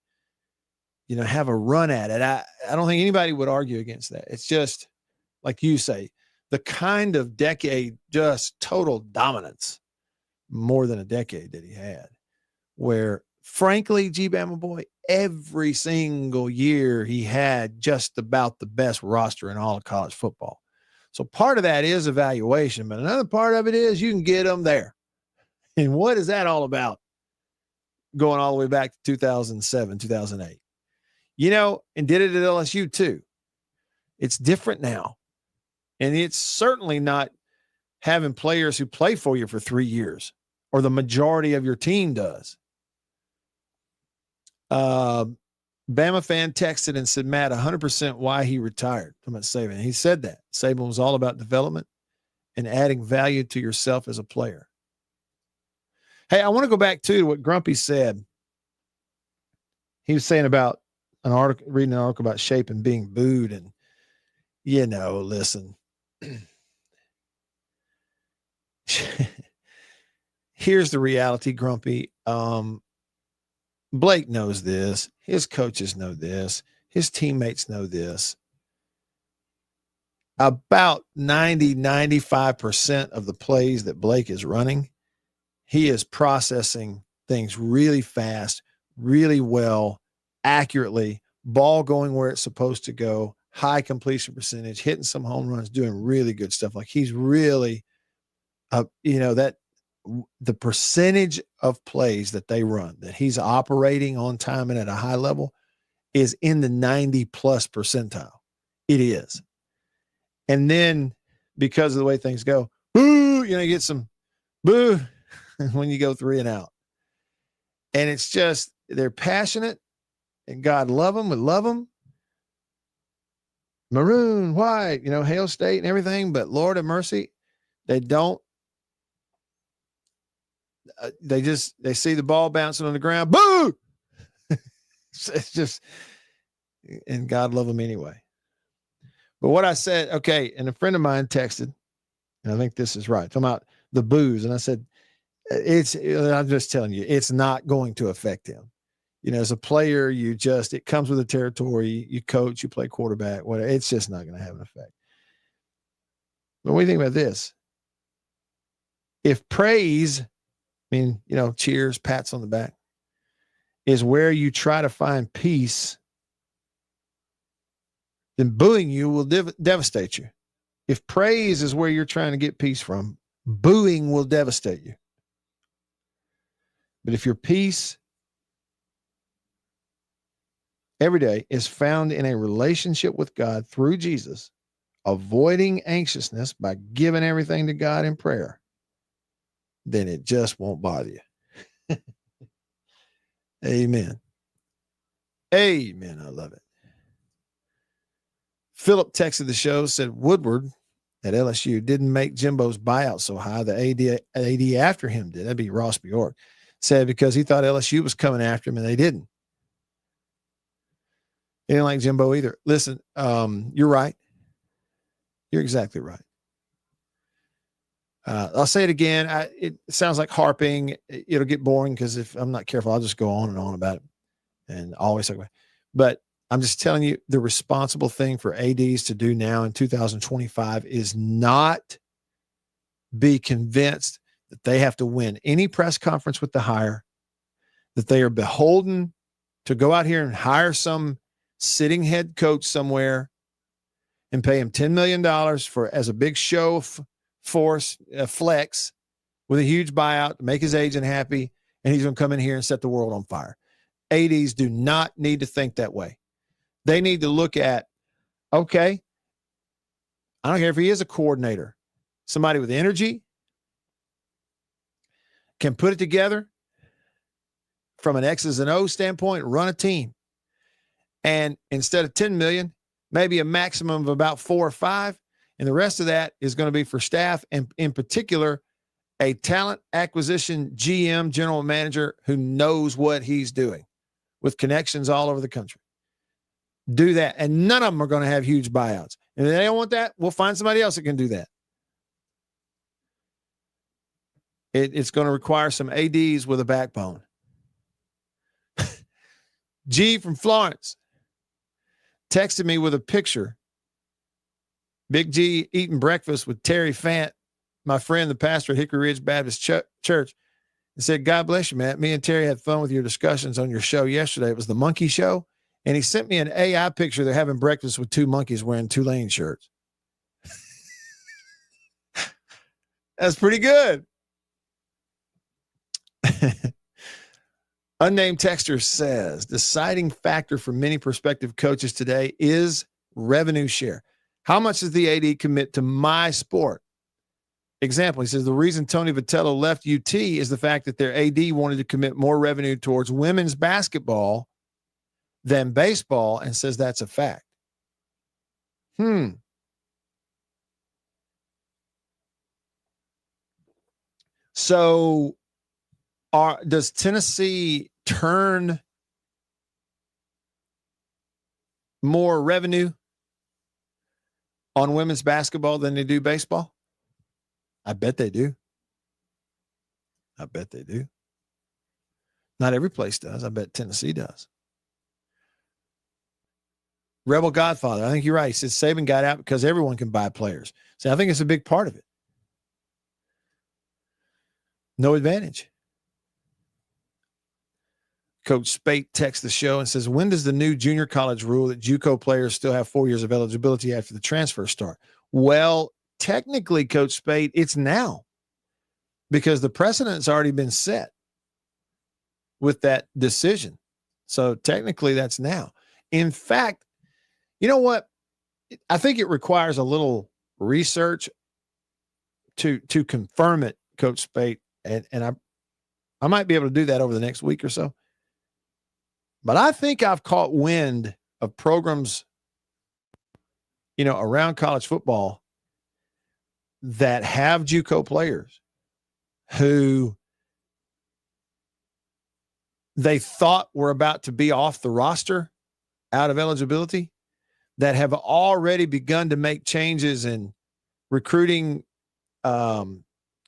have a run at it. I don't think anybody would argue against that. It's just, like you say, the kind of decade, just total dominance, more than a decade that he had, where frankly, G Bama boy, every single year he had just about the best roster in all of college football. So part of that is evaluation, but another part of it is you can get them there. And what is that all about? Going all the way back to 2007, 2008. And did it at LSU too. It's different now. And it's certainly not having players who play for you for 3 years, or the majority of your team does. Bama fan texted and said, Matt, 100% why he retired. I'm about Saban. He said that. Saban was all about development and adding value to yourself as a player. Hey, I want to go back to what Grumpy said. He was saying about reading an article about Shape and being booed. And, listen. Here's the reality, Grumpy. Blake knows this. His coaches know this. His teammates know this. About 95% of the plays that Blake is running, he is processing things really fast, really well, accurately, ball going where it's supposed to go, high completion percentage, hitting some home runs, doing really good stuff. Like he's really, that the percentage of plays that they run that he's operating on time and at a high level is in the 90+ percentile. It is. And then because of the way things go, boo, you get some boo when you go 3 and out. And it's just, they're passionate and God love them. We love them. Maroon, white, Hail State and everything, but Lord have mercy, they don't. They see the ball bouncing on the ground. Boo! It's just, and God love them anyway. But what I said, okay, and a friend of mine texted, and I think this is right, talking about the boos. And I said, I'm just telling you, it's not going to affect him. As a player, it comes with the territory. You coach, you play quarterback, whatever. It's just not going to have an effect. But what do you think about this? If praise, cheers, pats on the back, is where you try to find peace, then booing you will devastate you. If praise is where you're trying to get peace from, booing will devastate you. But if your peace every day is found in a relationship with God through Jesus, avoiding anxiousness by giving everything to God in prayer, then it just won't bother you. Amen. Amen. I love it. Philip texted the show, said Woodward at LSU didn't make Jimbo's buyout so high. The AD after him did. That'd be Ross Bjork. Said because he thought LSU was coming after him and they didn't. They didn't like Jimbo either. Listen, you're right. You're exactly right. I'll say it again. It sounds like harping. It'll get boring because if I'm not careful, I'll just go on and on about it and always talk about it. But I'm just telling you, the responsible thing for ADs to do now in 2025 is not be convinced that they have to win any press conference with the hire, that they are beholden to go out here and hire some sitting head coach somewhere and pay him $10 million as a big show force flex with a huge buyout to make his agent happy, and he's going to come in here and set the world on fire. ADs do not need to think that way. They need to look at, okay, I don't care if he is a coordinator, somebody with energy, can put it together from an X's and O's standpoint, run a team. And instead of 10 million, maybe a maximum of about 4 or 5. And the rest of that is going to be for staff, and in particular, a talent acquisition GM, general manager, who knows what he's doing with connections all over the country. Do that. And none of them are going to have huge buyouts. And if they don't want that, we'll find somebody else that can do that. It's going to require some ADs with a backbone. G from Florence texted me with a picture. Big G eating breakfast with Terry Fant, my friend, the pastor at Hickory Ridge Baptist Church, He said, God bless you, Matt. Me and Terry had fun with your discussions on your show yesterday. It was the monkey show. And he sent me an AI picture. They're having breakfast with two monkeys wearing Tulane shirts. That's pretty good. Unnamed texter says, deciding factor for many prospective coaches today is revenue share. How much does the AD commit to my sport? Example, he says, the reason Tony Vitello left UT is the fact that their AD wanted to commit more revenue towards women's basketball than baseball, and says that's a fact. So does Tennessee turn more revenue on women's basketball than they do baseball? I bet they do. I bet they do. Not every place does. I bet Tennessee does. Rebel Godfather, I think you're right. He says Saban got out because everyone can buy players. So I think it's a big part of it. No advantage. Coach Spate texts the show and says, when does the new junior college rule that JUCO players still have 4 years of eligibility after the transfer start? Well, technically, Coach Spate, it's now, because the precedent's already been set with that decision. So technically that's now. In fact, you know what? I think it requires a little research to confirm it, Coach Spate. And I might be able to do that over the next week or so. But I think I've caught wind of programs, around college football that have JUCO players who they thought were about to be off the roster, out of eligibility, that have already begun to make changes in recruiting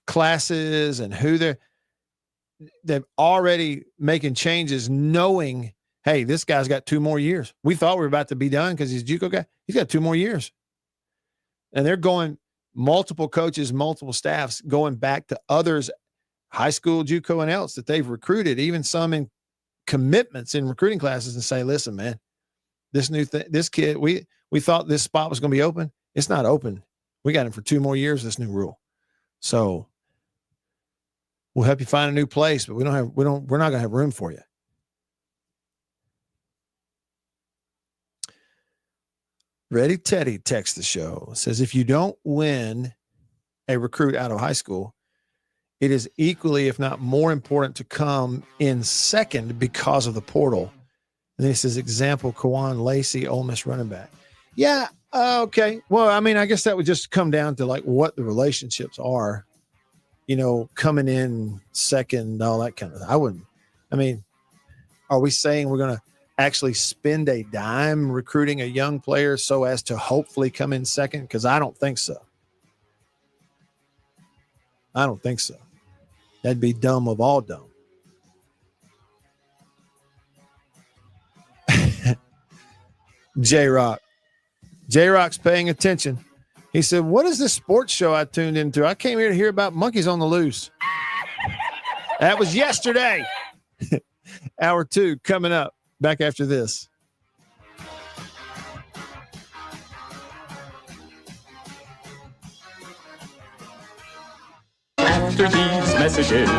classes and who they're already making changes, knowing, hey, this guy's got 2 more years. We thought we were about to be done because he's a JUCO guy. He's got 2 more years. And they're going, multiple coaches, multiple staffs, going back to others, high school, JUCO, and else that they've recruited, even some in commitments in recruiting classes, and say, listen, man, this kid, we thought this spot was going to be open. It's not open. We got him for 2 more years, this new rule. So we'll help you find a new place, but we're not going to have room for you. Ready Teddy texts the show, says, if you don't win a recruit out of high school, it is equally, if not more important, to come in second because of the portal. And he says, example, Kawan Lacey, Ole Miss running back. Yeah. Okay. Well, I mean, I guess that would just come down to like what the relationships are, coming in second, all that kind of thing. Are we saying we're going to actually spend a dime recruiting a young player so as to hopefully come in second? Because I don't think so. That'd be dumb of all dumb. J-Rock's paying attention. He said, what is this sports show I tuned into? I came here to hear about monkeys on the loose. That was yesterday. Hour 2 coming up. Back after this. After these messages,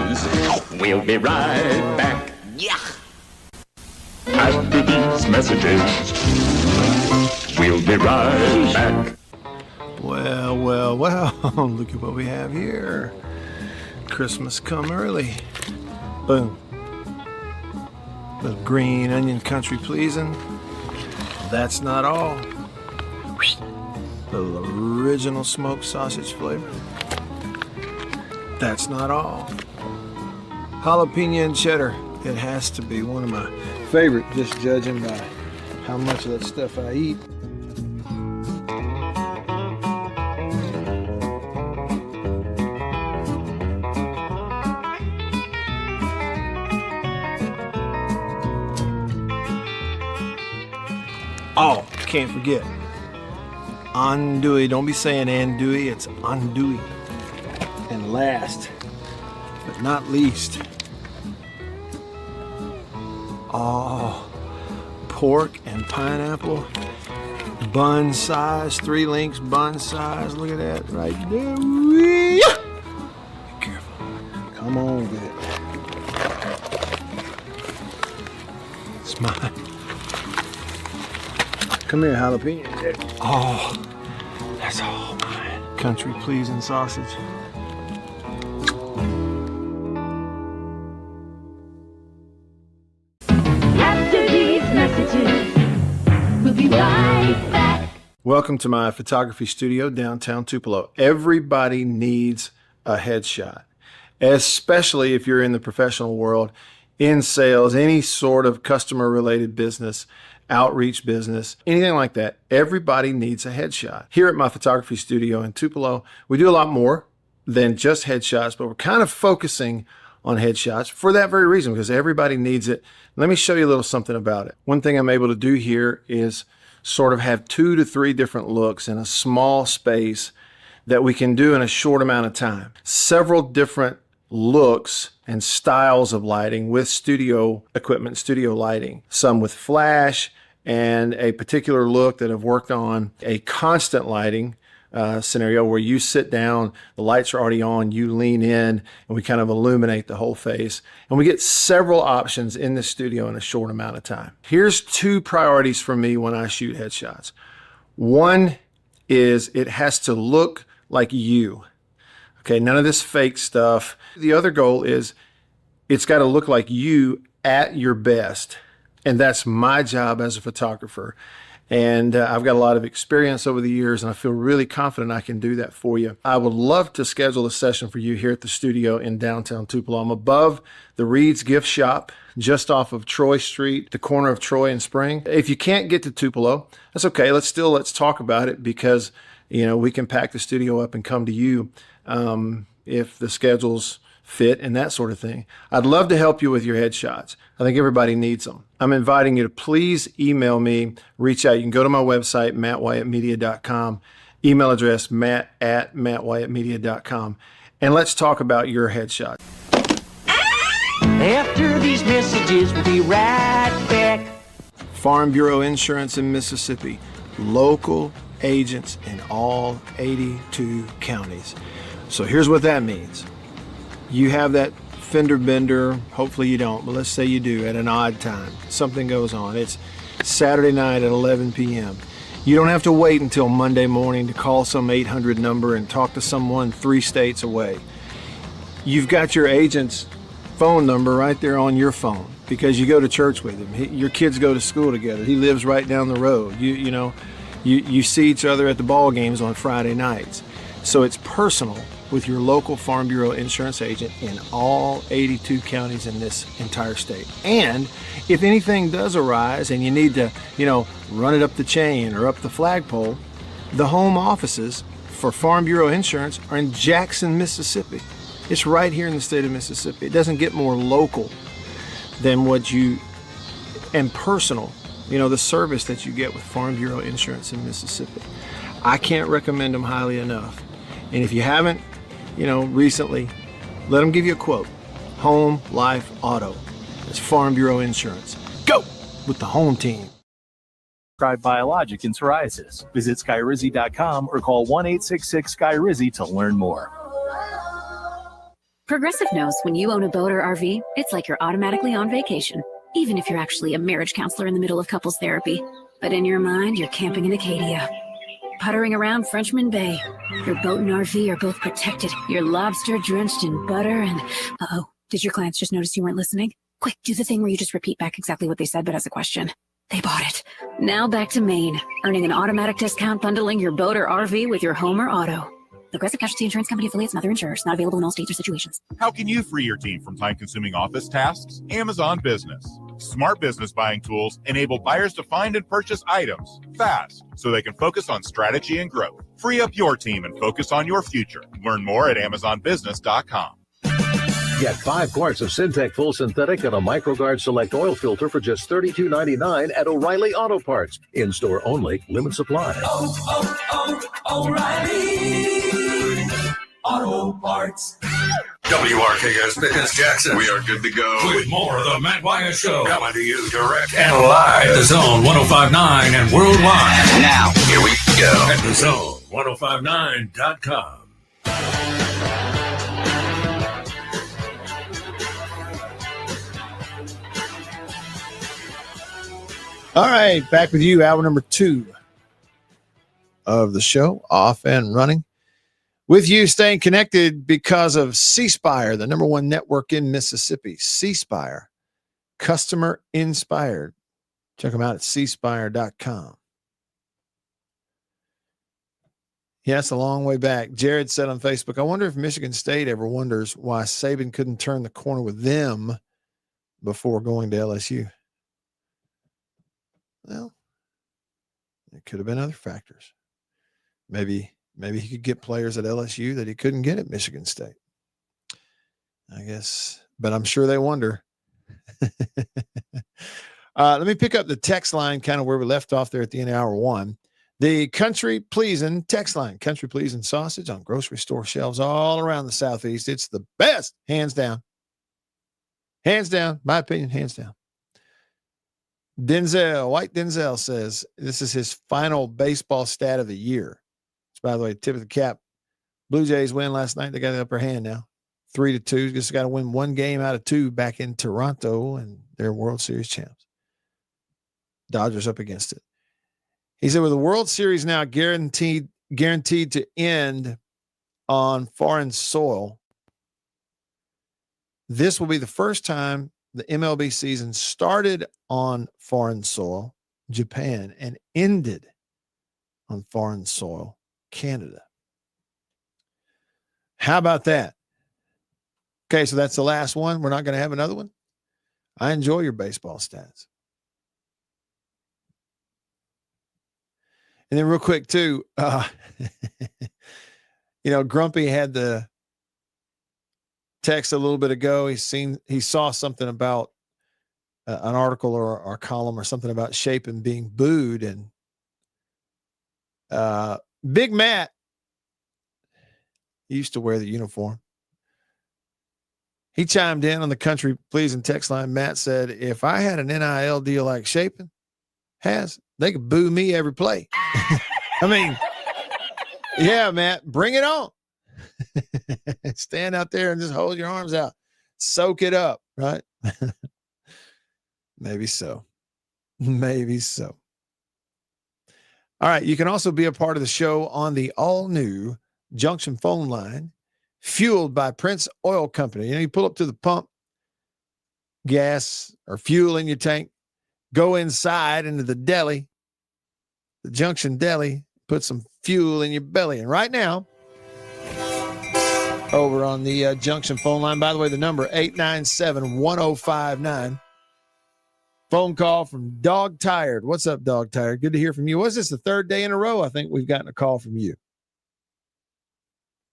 we'll be right back. Yeah. After these messages, we'll be right back. Well. Look at what we have here. Christmas come early. Boom. The green onion country pleasing. That's not all. The original smoked sausage flavor. That's not all. Jalapeno and cheddar. It has to be one of my favorite, just judging by how much of that stuff I eat. Oh, can't forget. Andouille. Don't be saying andouille. It's andouille. And last, but not least, Oh, pork and pineapple. Bun size, 3 links bun size. Look at that right there. Be careful. Come on with it. It's mine. Come here, jalapeno. Oh, that's all mine. Country pleasing sausage. After these messages, we'll be right back. Welcome to my photography studio downtown Tupelo. Everybody needs a headshot, especially if you're in the professional world, in sales, any sort of customer related business, outreach business, anything like that. Everybody needs a headshot. Here at my photography studio in Tupelo, we do a lot more than just headshots, but we're kind of focusing on headshots for that very reason, because everybody needs it. Let me show you a little something about it. One thing I'm able to do here is sort of have 2 to 3 different looks in a small space that we can do in a short amount of time. Several different looks and styles of lighting with studio equipment, studio lighting. Some with flash and a particular look that I've worked on, a constant lighting scenario where you sit down, the lights are already on, you lean in, and we kind of illuminate the whole face. And we get several options in the studio in a short amount of time. Here's 2 priorities for me when I shoot headshots. One is it has to look like you. Okay, none of this fake stuff. The other goal is it's got to look like you at your best. And that's my job as a photographer. And I've got a lot of experience over the years, and I feel really confident I can do that for you. I would love to schedule a session for you here at the studio in downtown Tupelo. I'm above the Reed's Gift Shop, just off of Troy Street, the corner of Troy and Spring. If you can't get to Tupelo, that's okay. Let's talk about it, because we can pack the studio up and come to you if the schedules fit and that sort of thing. I'd love to help you with your headshots. I think everybody needs them. I'm inviting you to please email me, reach out. You can go to my website, mattwhyattmedia.com, email address matt@mattwhyattmedia.com, and let's talk about your headshot. After these messages, we'll be right back. Farm Bureau Insurance in Mississippi, local agents in all 82 counties. So here's what that means. You have that fender bender, hopefully you don't, but let's say you do at an odd time. Something goes on. It's Saturday night at 11 p.m. You don't have to wait until Monday morning to call some 800 number and talk to someone 3 states away. You've got your agent's phone number right there on your phone because you go to church with him. Your kids go to school together. He lives right down the road. You see each other at the ball games on Friday nights. So it's personal with your local Farm Bureau insurance agent in all 82 counties in this entire state. And if anything does arise and you need to, run it up the chain or up the flagpole, the home offices for Farm Bureau Insurance are in Jackson, Mississippi. It's right here in the state of Mississippi. It doesn't get more local than and personal, the service that you get with Farm Bureau Insurance in Mississippi. I can't recommend them highly enough. And if you haven't, recently, let them give you a quote. Home, life, auto. It's Farm Bureau Insurance. Go with the home team. Prescribed biologic in psoriasis. Visit �WH𝐢𝐬𝐬𝐢𝐬𝐢 or call 1-866-�WH𝐢𝐬𝐬𝐢 to learn more. Progressive knows when you own a boat or RV, it's like you're automatically on vacation, even if you're actually a marriage counselor in the middle of couples therapy. But in your mind, you're camping in Acadia, puttering around Frenchman Bay. Your boat and RV are both protected. You're lobster drenched in butter and... Uh-oh, did your clients just notice you weren't listening? Quick, do the thing where you just repeat back exactly what they said, but as a question. They bought it. Now back to Maine, earning an automatic discount bundling your boat or RV with your home or auto. Progressive Casualty Insurance Company affiliates and other insurers. Not available in all states or situations. How can you free your team from time-consuming office tasks? Amazon Business. Smart business buying tools enable buyers to find and purchase items fast so they can focus on strategy and growth. Free up your team and focus on your future. Learn more at AmazonBusiness.com. Get 5 quarts of Syntec Full Synthetic and a MicroGuard Select Oil Filter for just $32.99 at O'Reilly Auto Parts. In-store only. Limit supply. O'Reilly Auto Parts. WRKS Pickens Jackson. We are good to go. With more of the Matt Wyatt Show coming to you direct and live at the Zone 105.9 and worldwide. Now, here we go. At the Zone 105.9.com. All right, back with you, hour number 2 of the show, off and running. With you, staying connected because of C Spire, the #1 network in Mississippi. C Spire, customer inspired. Check them out at cspire.com. Yeah, it's a long way back. Jared said on Facebook, I wonder if Michigan State ever wonders why Saban couldn't turn the corner with them before going to LSU. Well, it could have been other factors. Maybe he could get players at LSU that he couldn't get at Michigan State. I guess, but I'm sure they wonder. Let me pick up the text line, kind of where we left off there at the end of hour 1. The country pleasing text line, country pleasing sausage on grocery store shelves all around the Southeast. It's the best, hands down. Hands down, my opinion, hands down. White Denzel says this is his final baseball stat of the year. It's, by the way, tip of the cap. Blue Jays win last night. They got the upper hand now, 3-2. Just got to win 1 game out of 2 back in Toronto, and they're World Series champs. Dodgers up against it. He said, with the World Series now guaranteed to end on foreign soil, this will be the first time the MLB season started on foreign soil, Japan, and ended on foreign soil, Canada. How about that? Okay, so that's the last one. We're not going to have another one. I enjoy your baseball stats. And then real quick too, Grumpy had the text a little bit ago. He saw something about an article or a column or something about Shapen being booed, and Big Matt, he used to wear the uniform. He chimed in on the country pleasing text line. Matt said, if I had an NIL deal like Shapen has, they could boo me every play. I mean, yeah, Matt, bring it on. Stand out there and just hold your arms out. Soak it up, right? Maybe so. Maybe so. All right. You can also be a part of the show on the all-new Junction phone line, fueled by Prince Oil Company. You pull up to the pump, gas or fuel in your tank, go inside into the deli, the Junction Deli, put some fuel in your belly. And right now, over on the Junction phone line, by the way, the number 897-1059. Phone call from Dog Tired. What's up, Dog Tired? Good to hear from you. Was this the 3rd day in a row? I think we've gotten a call from you.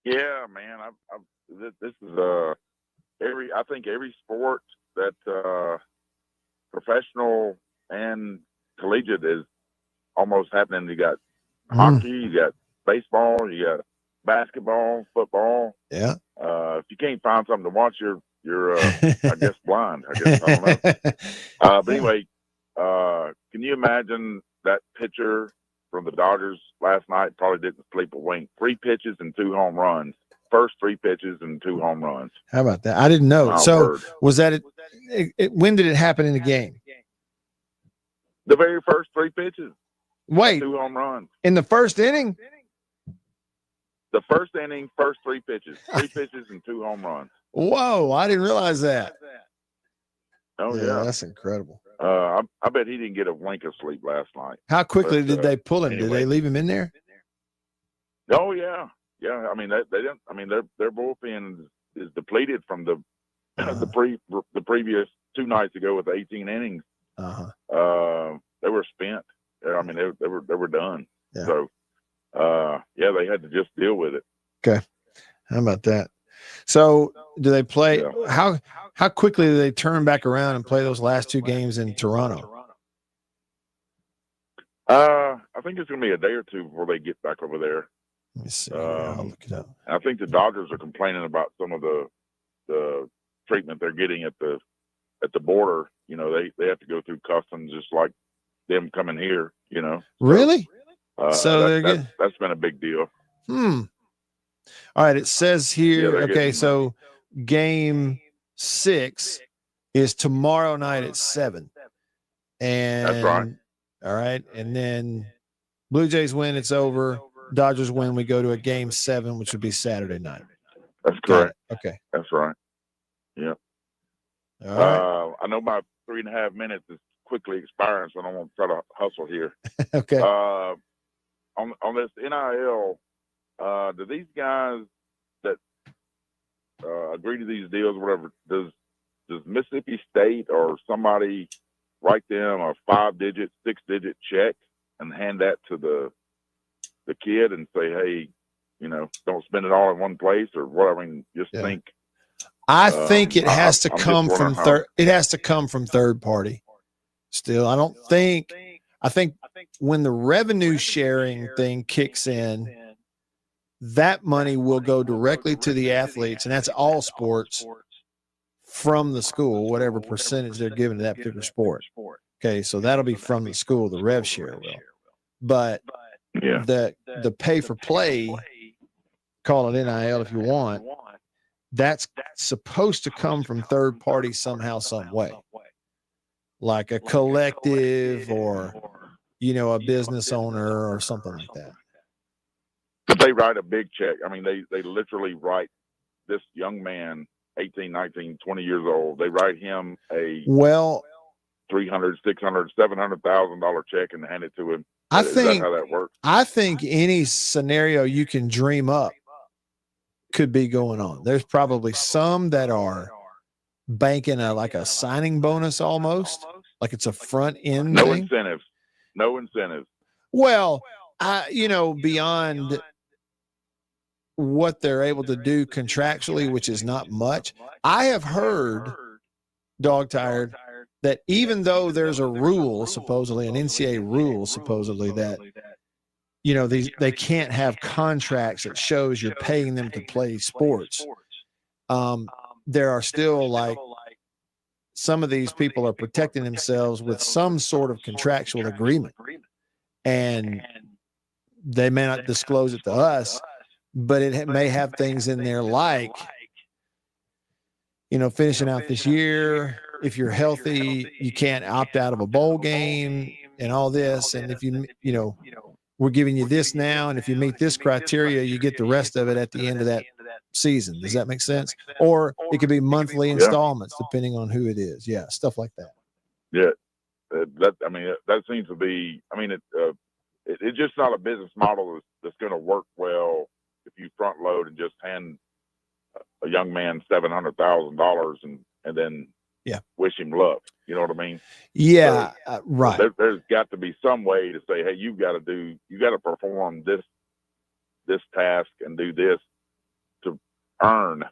Yeah, man. This is I think every sport that professional and collegiate is almost happening. You got hockey, you got baseball, you got basketball, football. Yeah. If you can't find something to watch, you're I guess blind. I guess I don't know. But anyway, can you imagine that pitcher from the Dodgers last night? Probably didn't sleep a wink. 3 pitches and 2 home runs. First 3 pitches and 2 home runs. How about that? I didn't know. Was that it? When did it happen in the game? The very first 3 pitches. Wait. 2 home runs. In the first inning? The first inning, first 3 pitches. 3 pitches and 2 home runs. Whoa, I didn't realize that. Oh, yeah. That's incredible. I bet he didn't get a wink of sleep last night. How quickly did they pull him? Anyway. Did they leave him in there? Oh, yeah. Yeah, I mean, they didn't. I mean, their bullpen is depleted from the previous 2 nights ago with 18 innings. They were spent. I mean, they were done. Yeah. So, they had to just deal with it. Okay, how about that? So, do they play? Yeah. How quickly do they turn back around and play those last 2 games in Toronto? I think it's going to be a day or 2 before they get back over there. Let me see. I'll look it up. I think the Dodgers are complaining about some of the treatment they're getting at the border. You know, they have to go through customs just like them coming here. You know. Really? So that's been a big deal. All right. It says here. Yeah, so game 6 is tomorrow night at 7. And that's right. All right. And then Blue Jays win, it's over. Dodgers win, we go to a game 7, which would be Saturday night. That's correct. Okay. That's right. Yeah. All right. I know my 3.5 minutes is quickly expiring, so I don't want to try to hustle here. Okay. On this NIL, do these guys that agree to these deals, whatever, does Mississippi State or somebody write them a 5-digit, 6-digit check and hand that to the kid and say, hey, you know, don't spend it all in one place or whatever? I mean, just think. I think it has to come from it has to come from third party. Still, I think when the revenue sharing thing kicks in, that money will go directly to the athletes, and that's all sports from the school, whatever percentage they're giving to that particular sport. Okay, so that'll be from the school, the rev share will. But the pay for play, call it NIL if you want, that's supposed to come from third party somehow, some way. Like a collective or, you know, a business owner or something like that. But they write a big check. I mean, they literally write this young man, 18, 19, 20 years old. They write him a $300,000, $600,000, $700,000 check and hand it to him. Is that how that works? I think any scenario you can dream up could be going on. There's probably some that are banking like a signing bonus almost, like it's a front end thing. No incentives. Well, beyond what they're able to do contractually, which is not much. I have heard, Dog Tired, that even though there's a rule, supposedly an NCAA rule, supposedly that, you know, they can't have contracts that shows you're paying them to play sports. There are still like some of these people are protecting themselves with some sort of contractual agreement, and they may not disclose it to us, but it may have things in there like, you know, finishing out this year, if you're healthy, you can't opt out of a bowl game and all this. And if you know, we're giving you this now, and if you meet this criteria, you get the rest of it at the end of that season. Does that make sense? Or it could be monthly installments, depending on who it is. Yeah, stuff like that. Yeah, that seems to be. I mean, it's just not a business model that's going to work well if you front load and just hand a young man $700,000 and then wish him luck. You know what I mean? Yeah, right. There's got to be some way to say, hey, you got to perform this task and do this to earn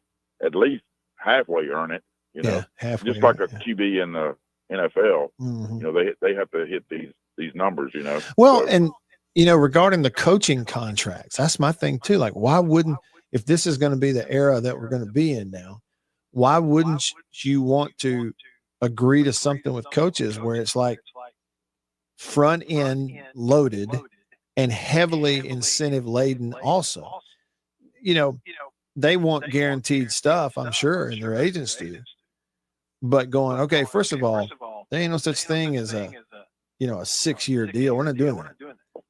at least halfway earn it. You know, just like a QB in the NFL. Mm-hmm. You know, they have to hit these numbers. You know. Well, and you know, regarding the coaching contracts, that's my thing too. Like, why wouldn't, if this is going to be the era that we're going to be in now, why wouldn't you want to agree to something with coaches where it's like front end loaded and heavily incentive laden also? You know, they want guaranteed stuff, I'm sure, and their agents do. But going, okay, first of all, there ain't no such thing as a 6-year deal. We're not doing that.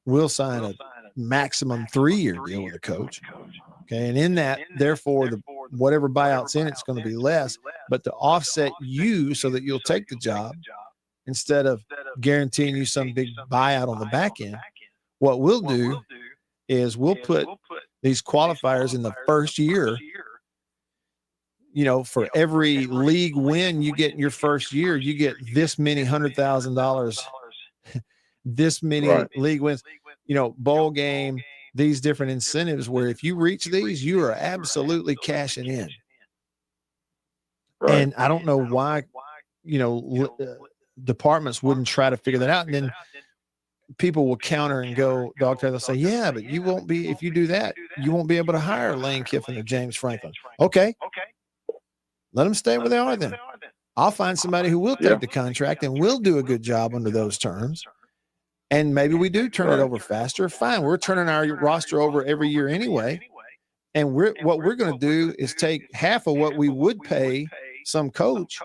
We'll sign a maximum 3-year deal with a coach. Okay. And in that, therefore, whatever buyout's in it's going to be less, but to offset you so that you'll take the job instead of guaranteeing you some big buyout on the back end, what we'll do is we'll put these qualifiers in the first year. You know, for every league win you get in your first year, you get this many $100,000, this many league wins, you know, bowl game, these different incentives where if you reach these, you are absolutely cashing in. And I don't know why, you know, departments wouldn't try to figure that out. And then people will counter and go, Dog Tyler, they'll say, yeah, but you won't be, if you do that, you won't be able to hire Lane Kiffin or James Franklin. Okay. Let them stay where they are then. I'll find somebody who will take the contract and will do a good job under those terms. And maybe we do turn it over faster. Fine. We're turning our roster over every year anyway. And what we're going to do is take half of what we would pay some coach,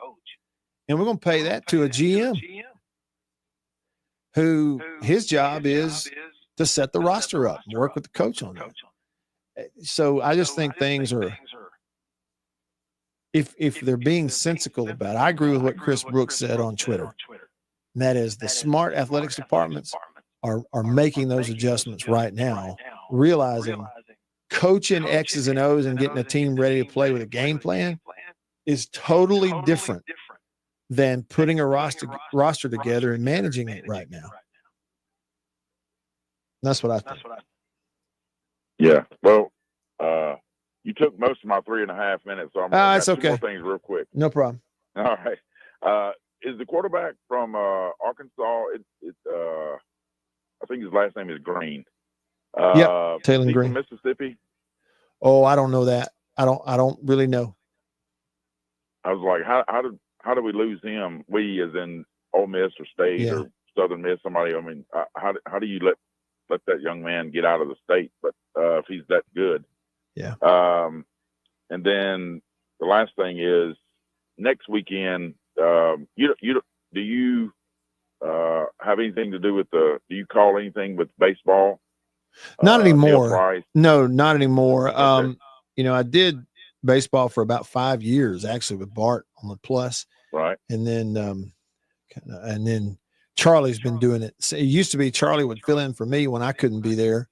and we're going to pay that to a GM who his job is to set the roster up and work with the coach on that. So I just think things are, if they're being sensical about it, I agree with what Chris Brooks said on Twitter. And that is the smart athletics departments are making those adjustments right now, realizing coaching X's and O's and getting a team ready to play with a game plan is totally different than putting a roster together and managing it right now. That's what I think. Yeah. Well, you took most of my 3.5 minutes, so I'm going to okay. more things real quick. No problem. All right. Is the quarterback from Arkansas? I think his last name is Green. Taylor Green, from Mississippi. Oh, I don't know that. I don't really know. I was like, how do we lose him? We, as in Ole Miss or State or Southern Miss, somebody. I mean, how do you let that young man get out of the state? But if he's that good, yeah. And then the last thing is next weekend. Do you have anything to do with do you call anything with baseball? Not anymore. Price? No, not anymore. Okay. I did baseball for about 5 years actually with Bart on the Plus. Right. And then Charlie's been doing it. So it used to be Charlie would fill in for me when I couldn't be there.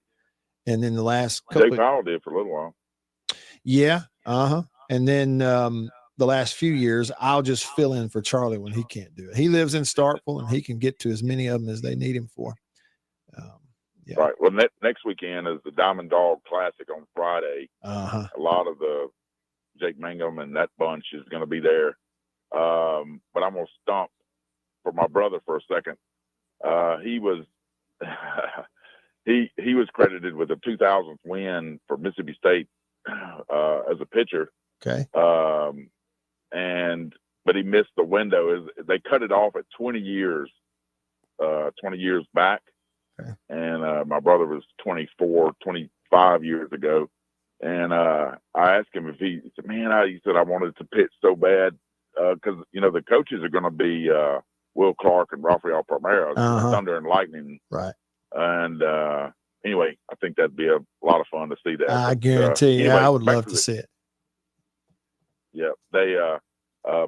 And then the last couple Jay Powell did for a little while. Yeah. And then the last few years, I'll just fill in for Charlie when he can't do it. He lives in Starkville and he can get to as many of them as they need him for. Yeah. Right. Well, next weekend is the Diamond Dog Classic on Friday. A lot of the Jake Mangum and that bunch is going to be there. But I'm going to stump for my brother for a second. He was he was credited with a 2000th win for Mississippi State as a pitcher. Okay. But he missed the window. They cut it off at 20 years back. Okay. And my brother was 25 years ago. And I asked him if he said, man, he said, I wanted to pitch so bad because, the coaches are going to be Will Clark and Rafael Palmeiro, Thunder and Lightning. Right. And anyway, I think that'd be a lot of fun to see that. I guarantee you. Anyway, I would love to see it. Yeah. They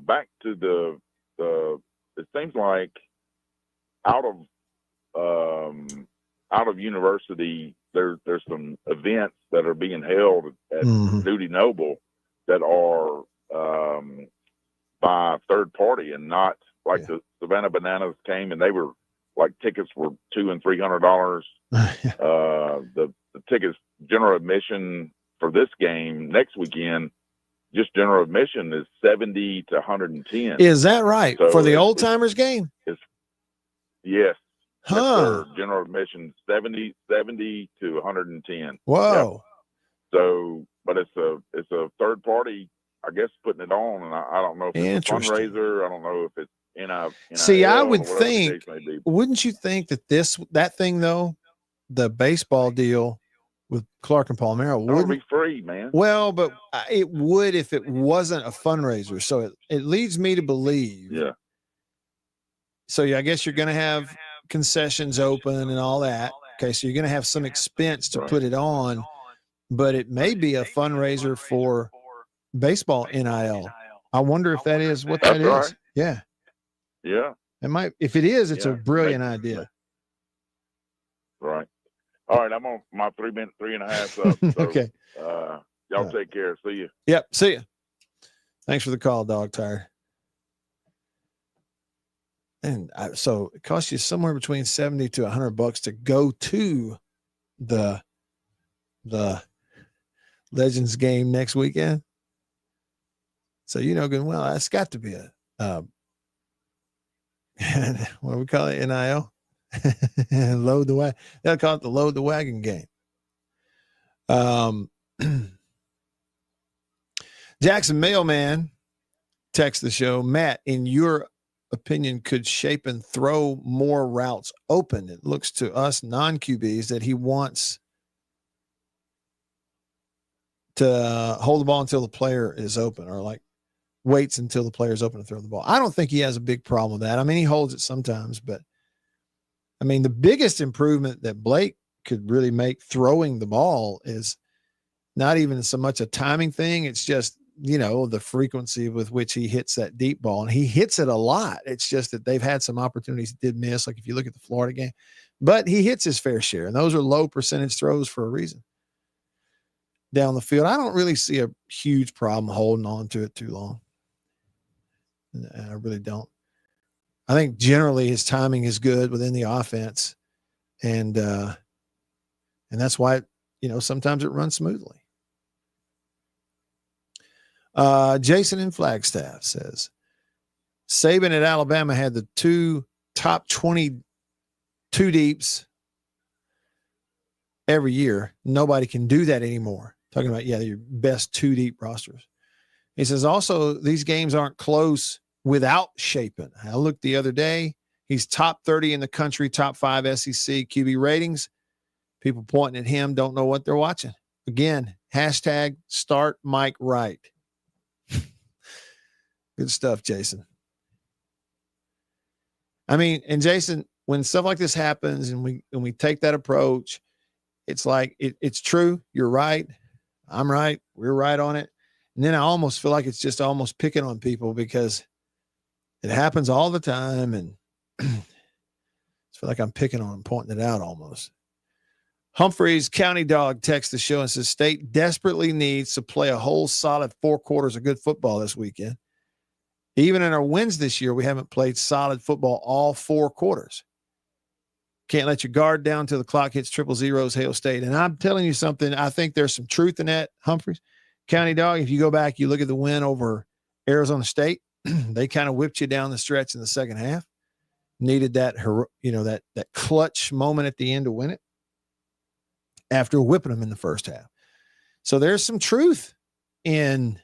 back to the it seems like out of university, there's some events that are being held at Duty Noble that are by third party and not like the Savannah Bananas came and they were like tickets were $200 and $300. The tickets, general admission for this game next weekend, just general admission is $70 to $110. Is that right? So for the old timers game? Yes. Huh. General admission $70 to $110. Whoa. Yep. So, but it's a third party, I guess, putting it on, and I don't know if it's a fundraiser. I don't know if it's NIL. See, I would think, wouldn't you think that thing though, the baseball deal with Clark and Palmeiro would be free, man. Well, but it would if it wasn't a fundraiser. So it leads me to believe. Yeah. So I guess you're going to have concessions open and all that. Okay, so you're going to have some expense to put it on, but it may be a fundraiser for baseball NIL. I wonder if that is what that is. Right. Yeah. Yeah. It might. If it is, it's a brilliant idea. Right. All right. I'm on my 3.5 up. So, okay. Y'all take care. See you. Yep. See you. Thanks for the call, Dog Tired. And so it costs you somewhere between $70 to $100 to go to the Legends game next weekend. So good. Well, that's got to be a what do we call it? NIL. Load the wagon. They'll call it the load the wagon game. Jackson Mailman text the show. Matt, in your opinion, could Chapin throw more routes open? It looks to us non-QBs that he wants to hold the ball until the player is open, or like waits until the player is open to throw the ball. I don't think he has a big problem with that. I mean, he holds it sometimes, but I mean, the biggest improvement that Blake could really make throwing the ball is not even so much a timing thing. It's just, you know, the frequency with which he hits that deep ball, and he hits it a lot. It's just that they've had some opportunities he did miss. Like if you look at the Florida game, but he hits his fair share, and those are low percentage throws for a reason down the field. I don't really see a huge problem holding on to it too long. I really don't. I think generally his timing is good within the offense, and that's why, you know, sometimes it runs smoothly. Jason in Flagstaff says, Saban at Alabama had the two top 22 deeps every year. Nobody can do that anymore. Talking about, your best 2 deep rosters. He says, also, these games aren't close without Chapin. I looked the other day. He's top 30 in the country, top 5 SEC QB ratings. People pointing at him don't know what they're watching. Again, hashtag start Mike Wright. Good stuff, Jason. I mean, and Jason, when stuff like this happens and we take that approach, it's like, it's true. You're right. I'm right. We're right on it. And then I almost feel like it's just almost picking on people because it happens all the time. And I feel like I'm picking on them, pointing it out almost. Humphreys County Dog texts the show and says, State desperately needs to play a whole solid 4 quarters of good football this weekend. Even in our wins this year, we haven't played solid football all 4 quarters. Can't let your guard down till the clock hits 000s, Hail State. And I'm telling you something, I think there's some truth in that, Humphreys. County Dog, if you go back, you look at the win over Arizona State, they kind of whipped you down the stretch in the second half. Needed that, that clutch moment at the end to win it after whipping them in the first half. So there's some truth in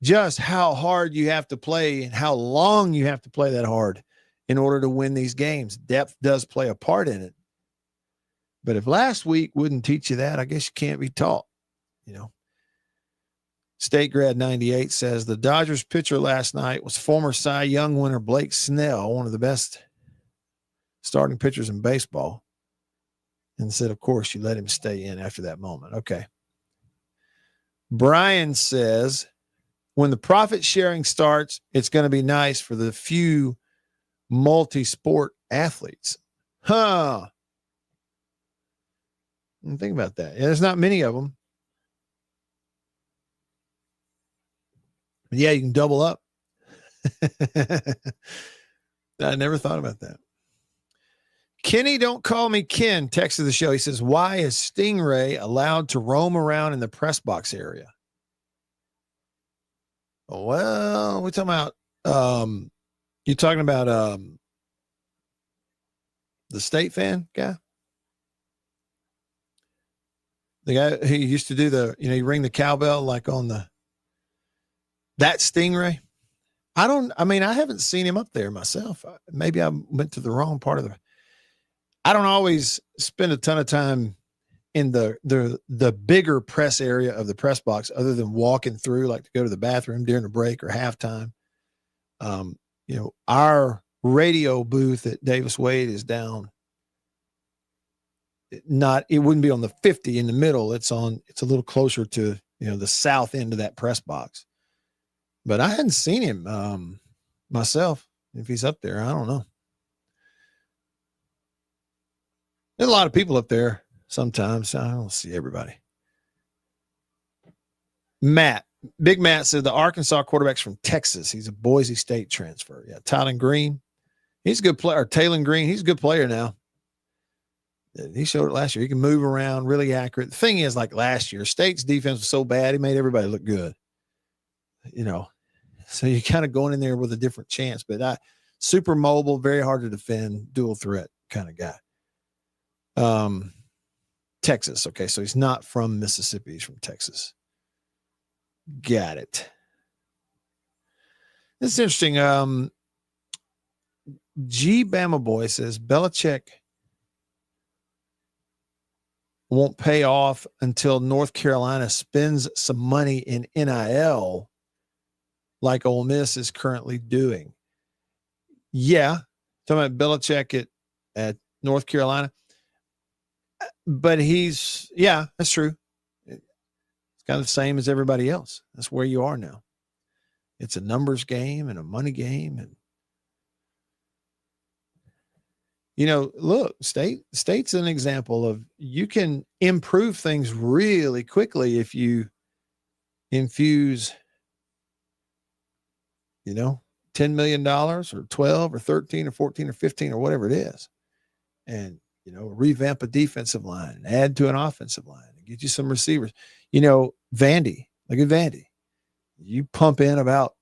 just how hard you have to play and how long you have to play that hard in order to win these games. Depth does play a part in it. But if last week wouldn't teach you that, I guess you can't be taught, State Grad 98 says the Dodgers pitcher last night was former Cy Young winner Blake Snell, one of the best starting pitchers in baseball. And said, of course, you let him stay in after that moment. Okay. Brian says, when the profit sharing starts, it's going to be nice for the few multi-sport athletes. And think about that. There's not many of them. But you can double up. I never thought about that. Kenny, don't call me Ken, texted the show. He says, why is Stingray allowed to roam around in the press box area? Well, we're talking about, you're talking about the State fan guy? The guy who used to do you ring the cowbell like on that Stingray? I haven't seen him up there myself. Maybe I went to the wrong part of I don't always spend a ton of time in the bigger press area of the press box other than walking through, like to go to the bathroom during a break or halftime. Our radio booth at Davis Wade is down. It wouldn't be on the 50 in the middle. It's a little closer to, the south end of that press box. But I hadn't seen him myself. If he's up there, I don't know. There's a lot of people up there sometimes. I don't see everybody. Big Matt said the Arkansas quarterback's from Texas. He's a Boise State transfer. Yeah, Tylen Green. He's a good player. Or Taylon Green. He's a good player now. He showed it last year. He can move around, really accurate. The thing is, like last year, State's defense was so bad, he made everybody look good. So you're kind of going in there with a different chance. But super mobile, very hard to defend, dual threat kind of guy. Texas. Okay, so he's not from Mississippi. He's from Texas. Got it. It's interesting. G Bama Boy says Belichick won't pay off until North Carolina spends some money in NIL like Ole Miss is currently doing. Yeah. Talking about Belichick at North Carolina. But that's true. It's kind of the same as everybody else. That's where you are now. It's a numbers game and a money game. And, look, state's an example of you can improve things really quickly if you infuse, $10 million or 12 or 13 or 14 or 15 or whatever it is. And, revamp a defensive line, add to an offensive line, get you some receivers. Vandy, look at Vandy. You pump in about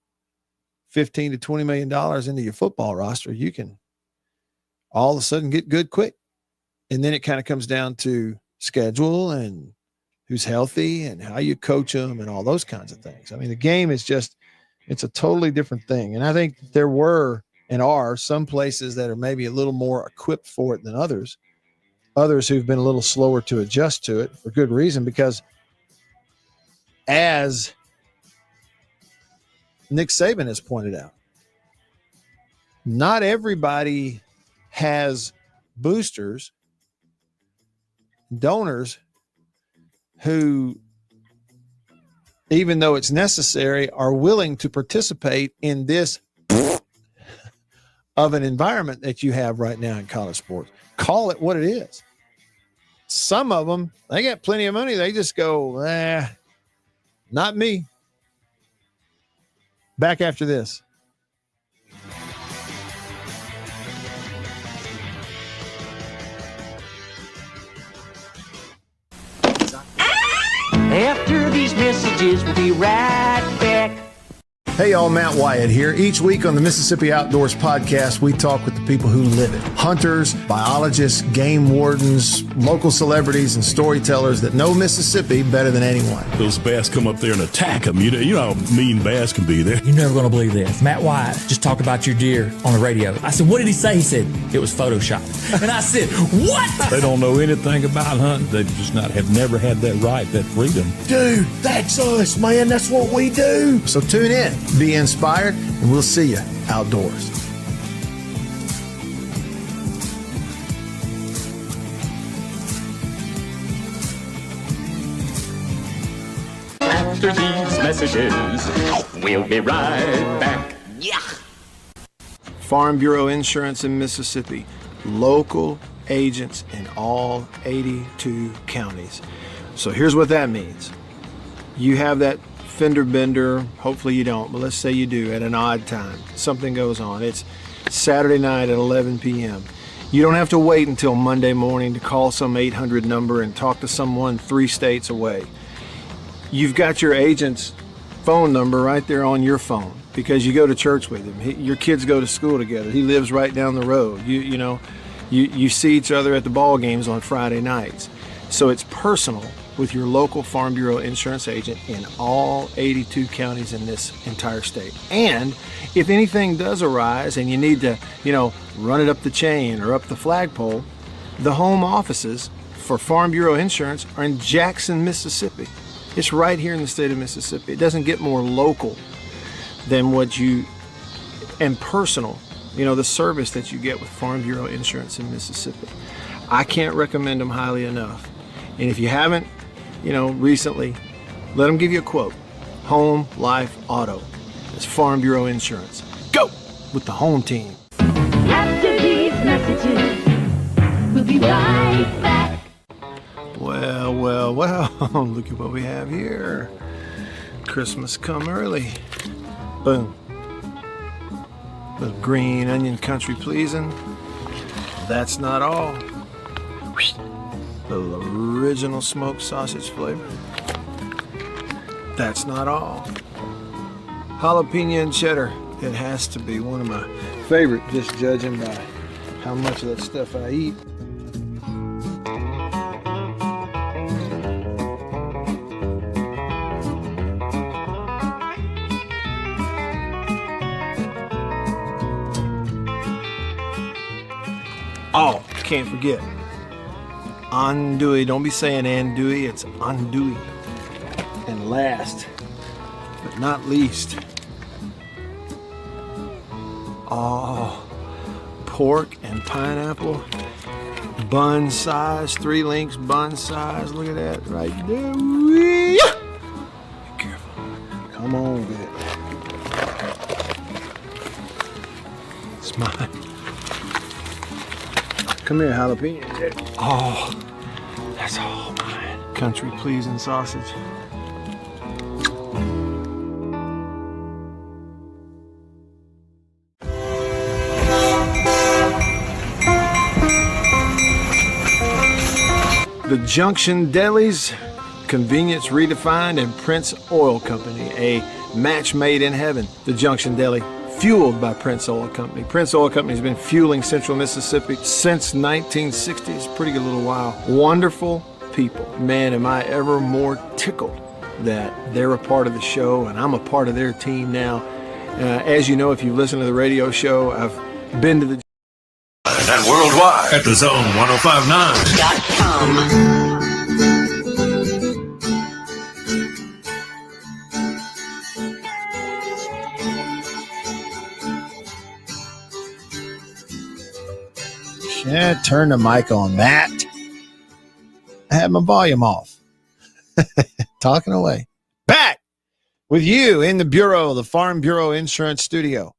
$15 to $20 million into your football roster, you can all of a sudden get good quick. And then it kind of comes down to schedule and who's healthy and how you coach them and all those kinds of things. I mean, the game is it's a totally different thing. And I think there were and are some places that are maybe a little more equipped for it than others who've been a little slower to adjust to it for good reason, because as Nick Saban has pointed out, not everybody has boosters, donors who, even though it's necessary, are willing to participate in this of an environment that you have right now in college sports. Call it what it is. Some of them, they got plenty of money. They just go, not me. Back after this. After these messages, we'll be right back. Hey y'all, Matt Wyatt here. Each week on the Mississippi Outdoors podcast, we talk with the people who live it. Hunters, biologists, game wardens, local celebrities, and storytellers that know Mississippi better than anyone. Those bass come up there and attack them. You know how mean bass can be there. You're never going to believe this. Matt Wyatt just talked about your deer on the radio. I said, what did he say? He said, it was Photoshopped. And I said, what? They don't know anything about hunting. They just have never had that right, that freedom. Dude, that's us, man. That's what we do. So tune in. Be inspired, and we'll see you outdoors. After these messages, we'll be right back. Yeah. Farm Bureau Insurance in Mississippi. Local agents in all 82 counties. So here's what that means. You have that fender bender, hopefully you don't, but let's say you do at an odd time. Something goes on. It's Saturday night at 11 p.m. You don't have to wait until Monday morning to call some 800 number and talk to someone 3 states away. You've got your agent's phone number right there on your phone because you go to church with him. Your kids go to school together. He lives right down the road. You see each other at the ball games on Friday nights. So it's personal with your local Farm Bureau insurance agent in all 82 counties in this entire state. And if anything does arise and you need to, run it up the chain or up the flagpole, the home offices for Farm Bureau Insurance are in Jackson, Mississippi. It's right here in the state of Mississippi. It doesn't get more local than and personal, the service that you get with Farm Bureau Insurance in Mississippi. I can't recommend them highly enough. And if you haven't, recently, let them give you a quote. Home, life, auto. It's Farm Bureau Insurance. Go with the home team. After these messages, we'll be right back. Well, look at what we have here. Christmas come early. Boom. Little green onion country pleasing. That's not all. Little original smoked sausage flavor. That's not all. Jalapeno and cheddar It has to be one of my favorite, just judging by how much of that stuff I eat. Oh, can't forget. Andouille. Don't be saying andouille, it's andouille. And last, but not least, pork and pineapple, bun size, 3 links, bun size. Look at that right there. Be careful. Come on with it. It's mine. Come here, jalapeno. Oh, that's all mine. Country pleasing sausage. The Junction Deli's, convenience redefined, and Prince Oil Company, a match made in heaven. The Junction Deli, fueled by Prince Oil Company. Prince Oil Company has been fueling Central Mississippi since 1960. It's a pretty good little while. Wonderful people. Man, am I ever more tickled that they're a part of the show and I'm a part of their team now. As you know, if you listen to the radio show, I've been to the and worldwide at thezone105.9. Yeah, turn the mic on, Matt. I had my volume off. Talking away. Back with you in the Bureau, the Farm Bureau Insurance Studio.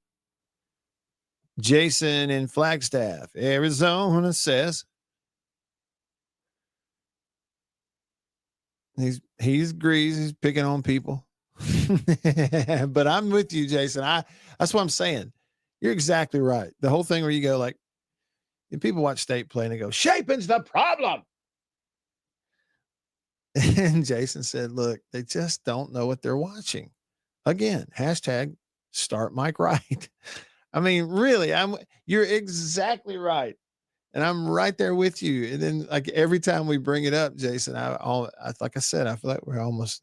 Jason in Flagstaff, Arizona says he agrees he's picking on people. But I'm with you, Jason. That's what I'm saying. You're exactly right. The whole thing where you go like, and people watch state play and they go, Shapen's the problem. And Jason said, look, they just don't know what they're watching. Again, hashtag start Mike right. I mean, really, you're exactly right. And I'm right there with you. And then like every time we bring it up, Jason, like I said, I feel like it's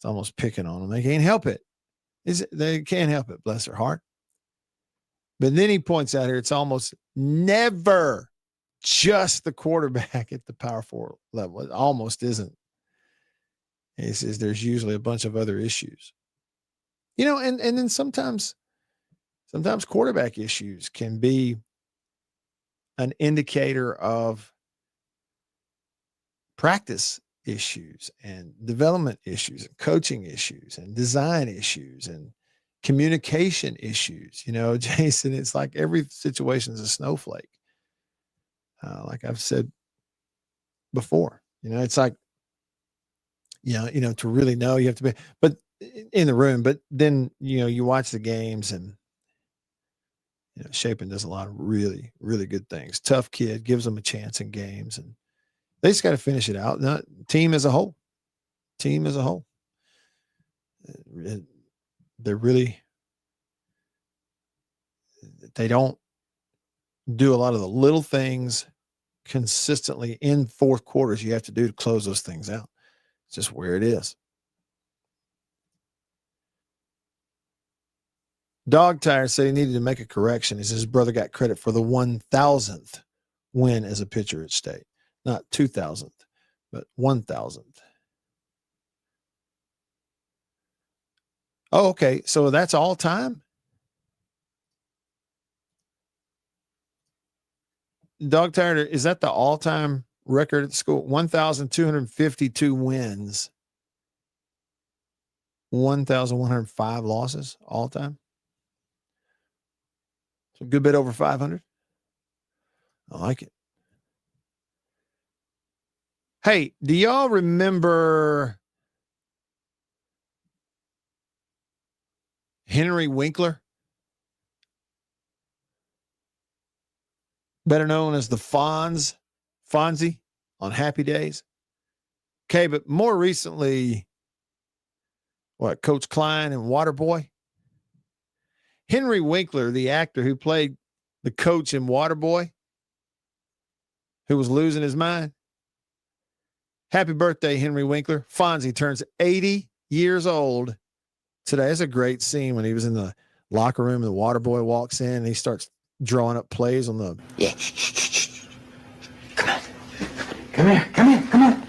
almost picking on them. They can't help it. They can't help it. Bless their heart. But then he points out here, it's almost never just the quarterback at the Power 4 level. It almost isn't. He says there's usually a bunch of other issues. And then sometimes quarterback issues can be an indicator of practice issues and development issues and coaching issues and design issues and communication issues. Jason, it's like every situation is a snowflake. Like I've said before, it's like, to really know you have to be, but in the room, but then, you watch the games and, Shapen does a lot of really, really good things. Tough kid, gives them a chance in games, and they just got to finish it out. Team as a whole. They don't do a lot of the little things consistently in fourth quarters you have to do to close those things out. It's just where it is. Dog Tire said he needed to make a correction. He says his brother got credit for the 1,000th win as a pitcher at state. Not 2,000th, but 1,000th. Oh, okay. So that's all time? Dog Tire, is that the all-time record at the school? 1,252 wins. 1,105 losses all time. So a good bit over 500. I like it. Hey, do y'all remember Henry Winkler? Better known as the Fonzie on Happy Days. Okay, but more recently, Coach Klein and Waterboy? Henry Winkler, the actor who played the coach in Waterboy, who was losing his mind. Happy birthday, Henry Winkler. Fonzie turns 80 years old today. It's a great scene when he was in the locker room and the Waterboy walks in and he starts drawing up plays on the... Yeah. Come on. Come here. Come here. Come on.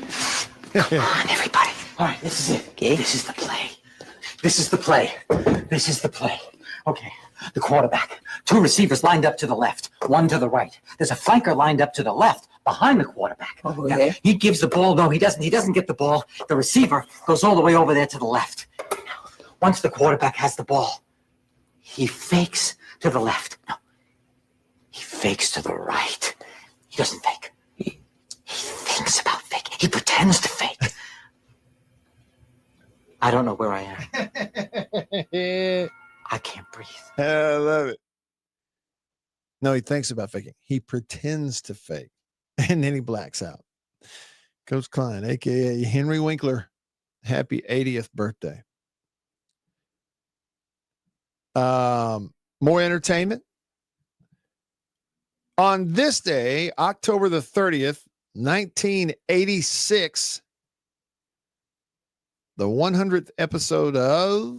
Come on, everybody. All right, this is it. Okay. This is the play. This is the play. This is the play. Okay. The quarterback. 2 receivers lined up to the left, 1 to the right. There's a flanker lined up to the left behind the quarterback. Over there? He gives the ball. No, he doesn't. He doesn't get the ball. The receiver goes all the way over there to the left. Once the quarterback has the ball, he fakes to the left. No, he fakes to the right. He doesn't fake. He thinks about faking. He pretends to fake. I don't know where I am. I can't breathe. I love it. No, he thinks about faking. He pretends to fake. And then he blacks out. Coach Klein, a.k.a. Henry Winkler, happy 80th birthday. More entertainment. On this day, October the 30th, 1986, the 100th episode of...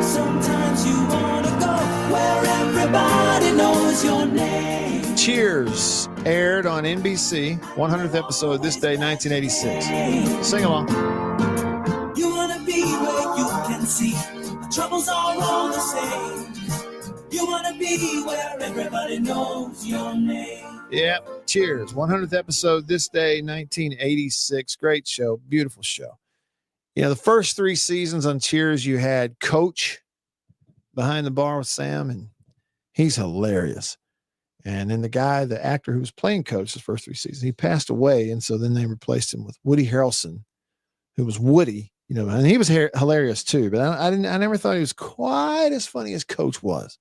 Sometimes you want to go where everybody knows your name. Cheers aired on NBC, 100th episode this day, 1986. Sing along. You want to be where you can see the troubles are all the same. You want to be where everybody knows your name. Yeah, cheers. 100th episode this day, 1986. Great show. Beautiful show. You know, the first 3 seasons on Cheers, you had Coach behind the bar with Sam, and he's hilarious. And then the actor who was playing Coach the first 3 seasons, he passed away. And so then they replaced him with Woody Harrelson, who was Woody, you know, and he was hilarious too. But I never thought he was quite as funny as Coach was.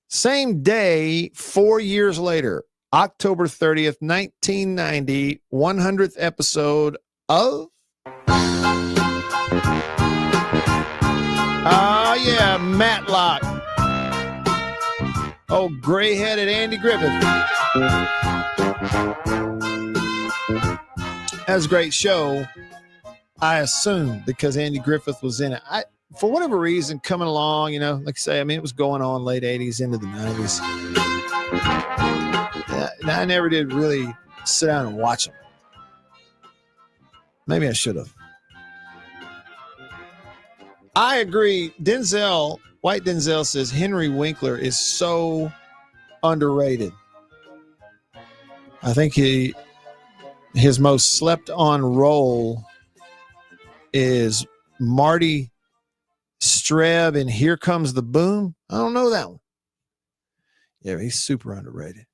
Same day, 4 years later, October 30th, 1990, 100th episode of... yeah, Matlock. Oh, gray-headed Andy Griffith. That was a great show, I assume, because Andy Griffith was in it. For whatever reason, coming along, you know, like I say, I mean, it was going on late 80s into the 90s. I never did really sit down and watch them. Maybe I should have. I agree. White Denzel says Henry Winkler is so underrated. I think his most slept on role is Marty Streb in Here Comes the Boom. I don't know that one. Yeah, he's super underrated.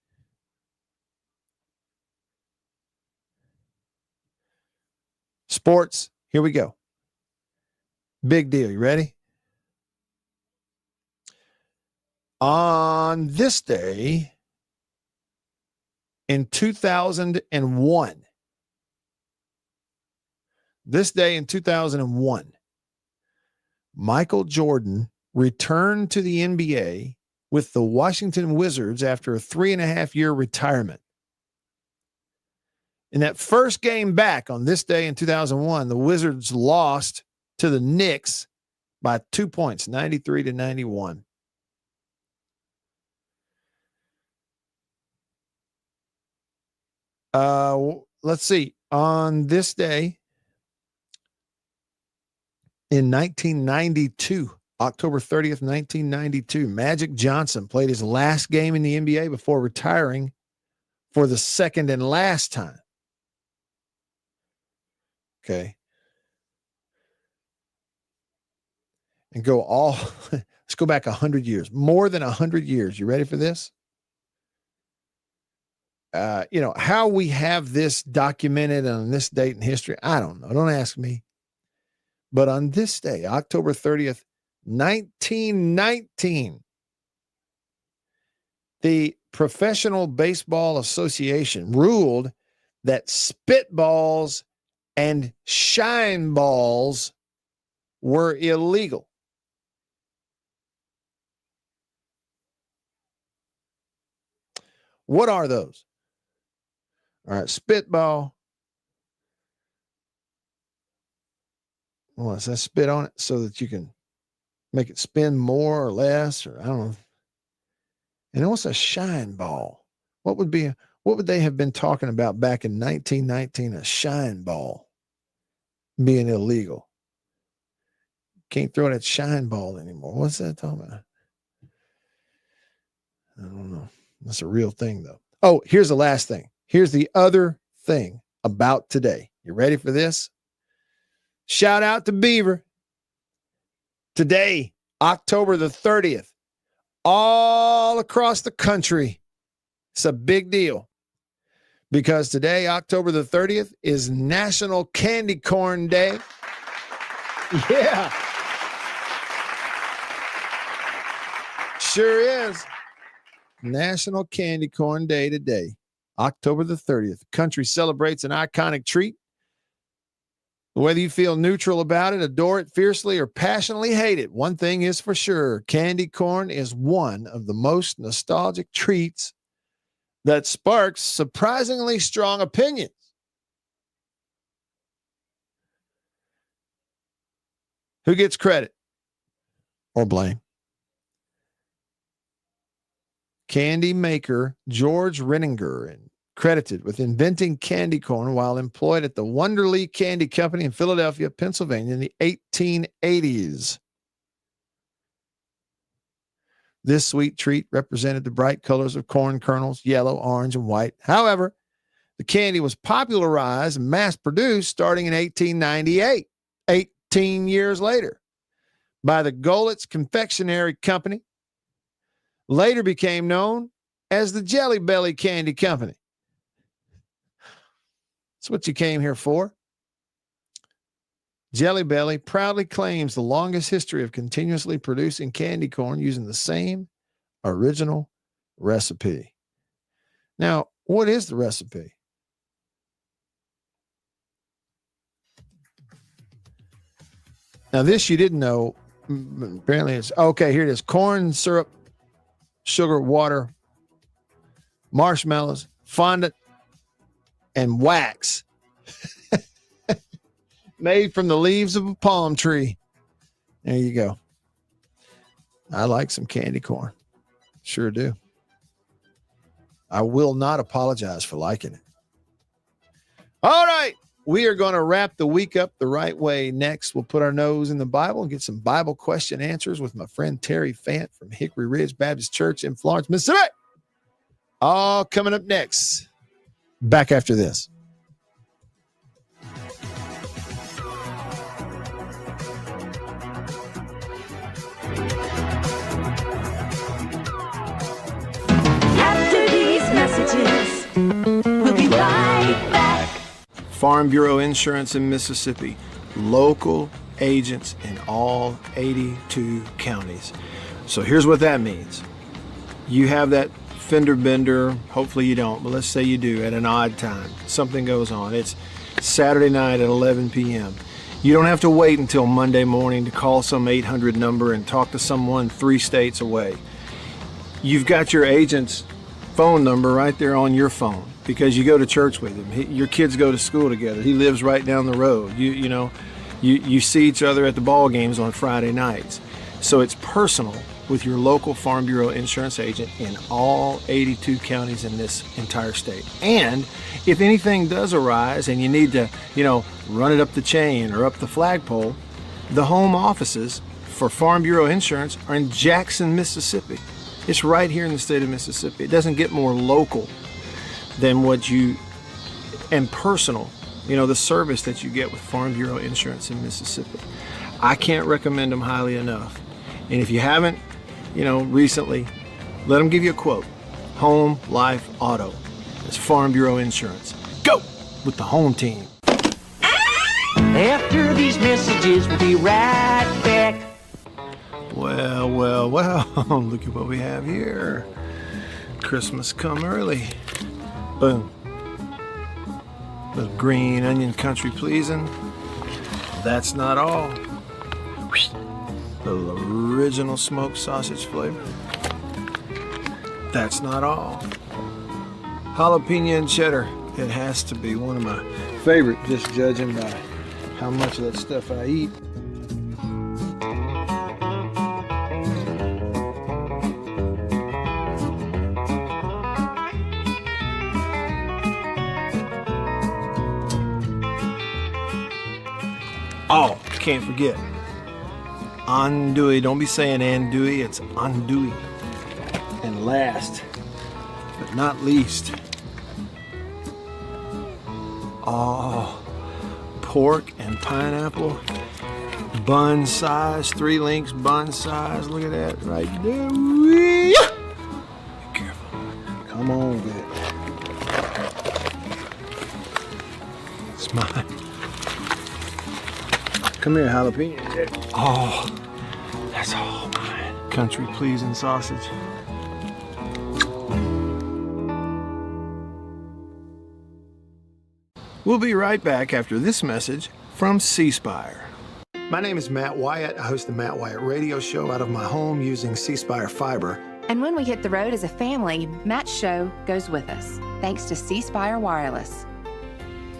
Sports, here we go. Big deal. You ready? On this day in 2001, Michael Jordan returned to the NBA with the Washington Wizards after a 3.5-year retirement. In that first game back on this day in 2001, the Wizards lost to the Knicks by 2 points, 93-91. Let's see. On this day in 1992, October 30th, 1992, Magic Johnson played his last game in the NBA before retiring for the second and last time. Okay. And let's go back 100 years, more than 100 years. You ready for this? You know, how we have this documented on this date in history, I don't know. Don't ask me. But on this day, October 30th, 1919, the Professional Baseball Association ruled that spitballs and shine balls were illegal. What are those? All right, spitball. Well, does that spit on it so that you can make it spin more or less, or I don't know. And what's a shine ball? What would they have been talking about back in 1919? A shine ball being illegal. Can't throw that shine ball anymore. What's that talking about? I don't know. That's a real thing, though. Oh, here's the last thing. Here's the other thing about today. You ready for this? Shout out to Beaver. Today, October the 30th, all across the country. It's a big deal because today, October the 30th, is National Candy Corn Day. Yeah. Sure is. National Candy Corn Day today, October the 30th. The country celebrates an iconic treat. Whether you feel neutral about it, adore it fiercely, or passionately hate it, one thing is for sure. Candy corn is one of the most nostalgic treats that sparks surprisingly strong opinions. Who gets credit or blame? Candy maker George Renninger, and credited with inventing candy corn while employed at the Wonderly Candy Company in Philadelphia, Pennsylvania in the 1880s. This sweet treat represented the bright colors of corn kernels, yellow, orange, and white. However, the candy was popularized and mass-produced starting in 1898, 18 years later, by the Goelitz Confectionery Company, later became known as the Jelly Belly Candy Company. That's what you came here for. Jelly Belly proudly claims the longest history of continuously producing candy corn using the same original recipe. Now, what is the recipe? Now, this you didn't know. Apparently it's, okay, here it is. Corn syrup, sugar, water, marshmallows, fondant, and wax. Made from the leaves of a palm tree. There you go. I like some candy corn. Sure do. I will not apologize for liking it. All right. We are going to wrap the week up the right way. Next, we'll put our nose in the Bible and get some Bible question answers with my friend Terry Fant from Hickory Ridge Baptist Church in Florence, Mississippi. All coming up next. Back after this. After these messages, we'll be right back. Farm Bureau Insurance in Mississippi. Local agents in all 82 counties. So here's what that means. You have that fender bender, hopefully you don't, but let's say you do at an odd time. Something goes on. It's Saturday night at 11 p.m. You don't have to wait until Monday morning to call some 800 number and talk to someone 3 states away. You've got your agent's phone number right there on your phone because you go to church with him. Your kids go to school together. He lives right down the road. You see each other at the ball games on Friday nights. So it's personal with your local Farm Bureau insurance agent in all 82 counties in this entire state. And if anything does arise and you need to, run it up the chain or up the flagpole, the home offices for Farm Bureau Insurance are in Jackson, Mississippi. It's right here in the state of Mississippi. It doesn't get more local than and personal, the service that you get with Farm Bureau Insurance in Mississippi. I can't recommend them highly enough. And if you haven't, recently, let them give you a quote. Home, life, auto. It's Farm Bureau Insurance. Go with the home team. After these messages, we'll be right back. Well, look at what we have here. Christmas come early. Boom. Little green onion country pleasing. That's not all. Little original smoked sausage flavor. That's not all. jalapeno and cheddar. It has to be one of my favorite, just judging by how much of that stuff I eat. Oh, can't forget. Andouille. Don't be saying andouille, it's andouille. And last, but not least, pork and pineapple. Bun size, 3 links bun size. Look at that right there. Be careful. Come on with it. It's mine. Come here, jalapeno. Oh, that's all mine. Country pleasing sausage. We'll be right back after this message from C Spire. My name is Matt Wyatt. I host the Matt Wyatt radio show out of my home using C Spire fiber. And when we hit the road as a family, Matt's show goes with us, thanks to C Spire Wireless.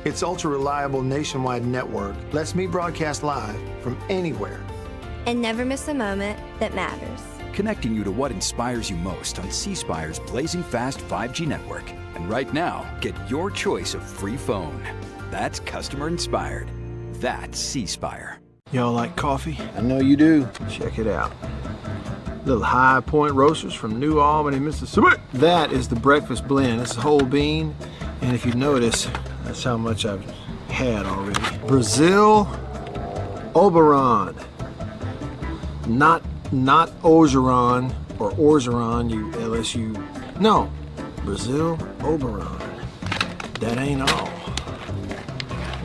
Its ultra-reliable nationwide network lets me broadcast live from anywhere. And never miss a moment that matters. Connecting you to what inspires you most on C Spire's blazing fast 5G network. And right now, get your choice of free phone. That's customer inspired. That's C Spire. Y'all like coffee? I know you do. Check it out. Little High Point Roasters from New Albany, Mississippi. That is the breakfast blend. It's whole bean. And if you notice, that's how much I've had already. Brazil Oberon. Not Ogeron or Orgeron, you LSU. No, Brazil Oberon. That ain't all.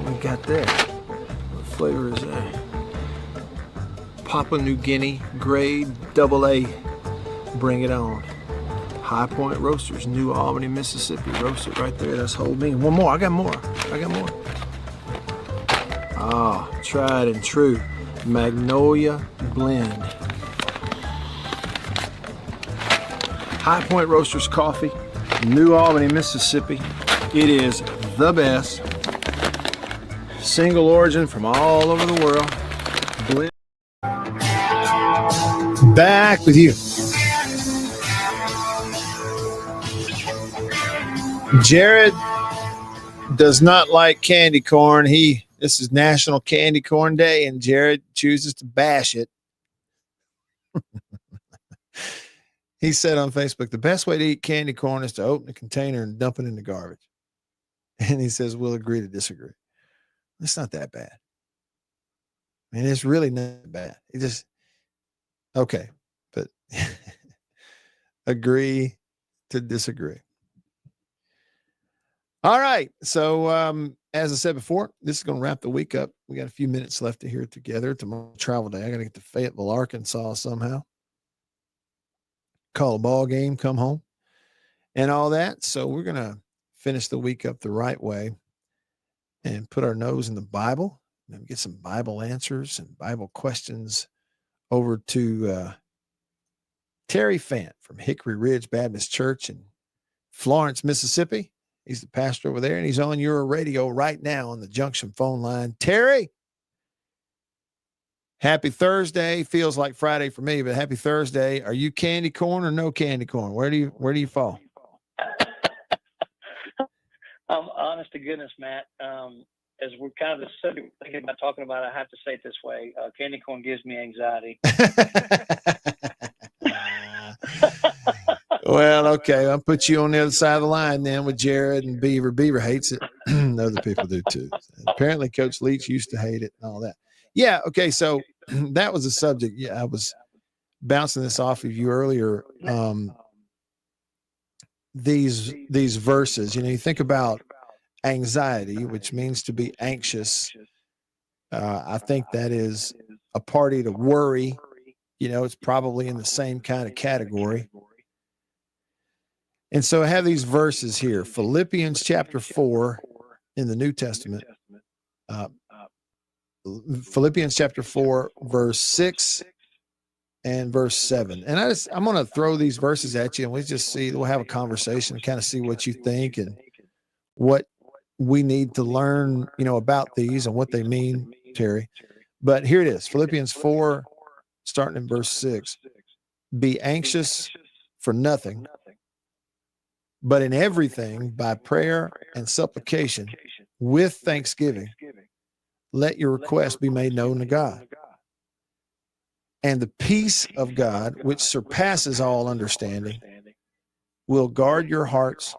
What we got there? What flavor is that? Papua New Guinea grade AA. Bring it on. High Point Roasters, New Albany, Mississippi. Roasted right there. That's whole bean. One more. I got more. Ah, tried and true. Magnolia blend. High Point Roasters coffee, New Albany, Mississippi. It is the best. Single origin from all over the world. Blend. Back with you. Jared does not like candy corn. This is National Candy Corn Day, and Jared chooses to bash it. He said on Facebook, the best way to eat candy corn is to open a container and dump it in the garbage. And he says, we'll agree to disagree. It's not that bad. I mean, it's really not bad. It just, okay, but agree to disagree. All right. So, as I said before, this is going to wrap the week up. We got a few minutes left to hear it together. Tomorrow, travel day. I got to get to Fayetteville, Arkansas somehow. Call a ball game, come home, and all that. So we're going to finish the week up the right way and put our nose in the Bible and get some Bible answers and Bible questions over to Terry Fant from Hickory Ridge Baptist Church in Florence, Mississippi. He's the pastor over there, and he's on your radio right now on the Junction phone line. Terry, happy Thursday. Feels like Friday for me, but happy Thursday. Are you candy corn or no candy corn? Where do you fall? Honest to goodness, Matt, as we're kind of thinking about talking about it, I have to say it this way. Candy corn gives me anxiety. Well, okay. I'll put you on the other side of the line then with Jared and Beaver. Beaver hates it. Other people do too. Apparently Coach Leach used to hate it and all that. Yeah. Okay. So that was a subject. Yeah. I was bouncing this off of you earlier. These verses, you think about anxiety, which means to be anxious. I think that is a party to worry. It's probably in the same kind of category. And so I have these verses here, Philippians chapter 4 in the New Testament, Philippians chapter 4, verse 6 and verse 7. And I'm going to throw these verses at you, and we'll have a conversation and kind of see what you think and what we need to learn, about these and what they mean, Terry. But here it is, Philippians 4, starting in verse 6. Be anxious for nothing, but in everything by prayer and supplication with thanksgiving, let your requests be made known to God. And the peace of God, which surpasses all understanding, will guard your hearts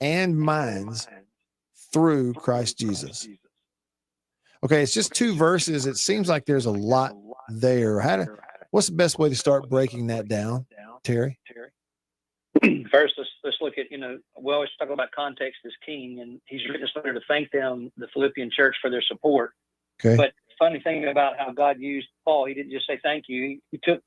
and minds through Christ Jesus. Okay, it's just 2 verses. It seems like there's a lot there. What's the best way to start breaking that down, Terry? First, let's look at, we always talk about context is king, and he's written this letter to thank them, the Philippian church, for their support. Okay. But funny thing about how God used Paul, he didn't just say thank you. He took,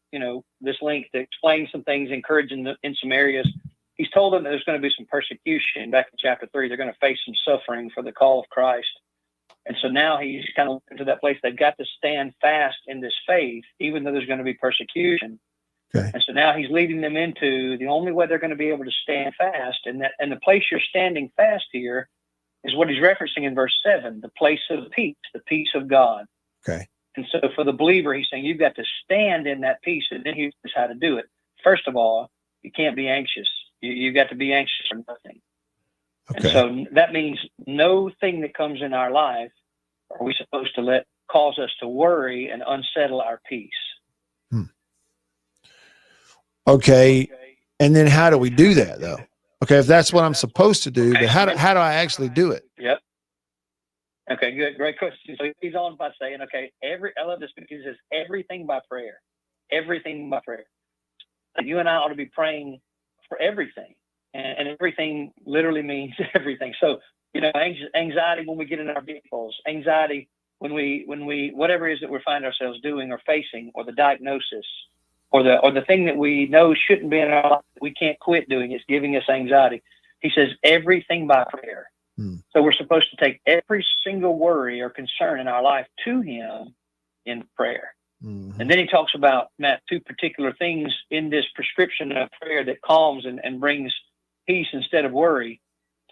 this length to explain some things, encouraging them in some areas. He's told them that there's going to be some persecution. Back in chapter 3, they're going to face some suffering for the call of Christ. And so now he's kind of into that place. They've got to stand fast in this faith, even though there's going to be persecution. Okay. And so now he's leading them into the only way they're going to be able to stand fast. And the place you're standing fast here is what he's referencing in verse 7, the place of peace, the peace of God. Okay. And so for the believer, he's saying you've got to stand in that peace, and then here's how to do it. First of all, you can't be anxious. You've got to be anxious for nothing. Okay. And so that means no thing that comes in our life are we supposed to let cause us to worry and unsettle our peace. Okay. And then how do we do that, though? Okay, if that's what I'm supposed to do, but how do I actually do it? Yep. Okay, good. Great question. So he's on by saying, okay, I love this because he says everything by prayer. Everything by prayer. You and I ought to be praying for everything. And everything literally means everything. So, anxiety when we get in our vehicles, anxiety when we whatever it is that we find ourselves doing or facing, or the diagnosis, or the thing that we know shouldn't be in our life, we can't quit doing, it's giving us anxiety. He says everything by prayer. So we're supposed to take every single worry or concern in our life to him in prayer. And then he talks about, Matt, 2 particular things in this prescription of prayer that calms and brings peace instead of worry.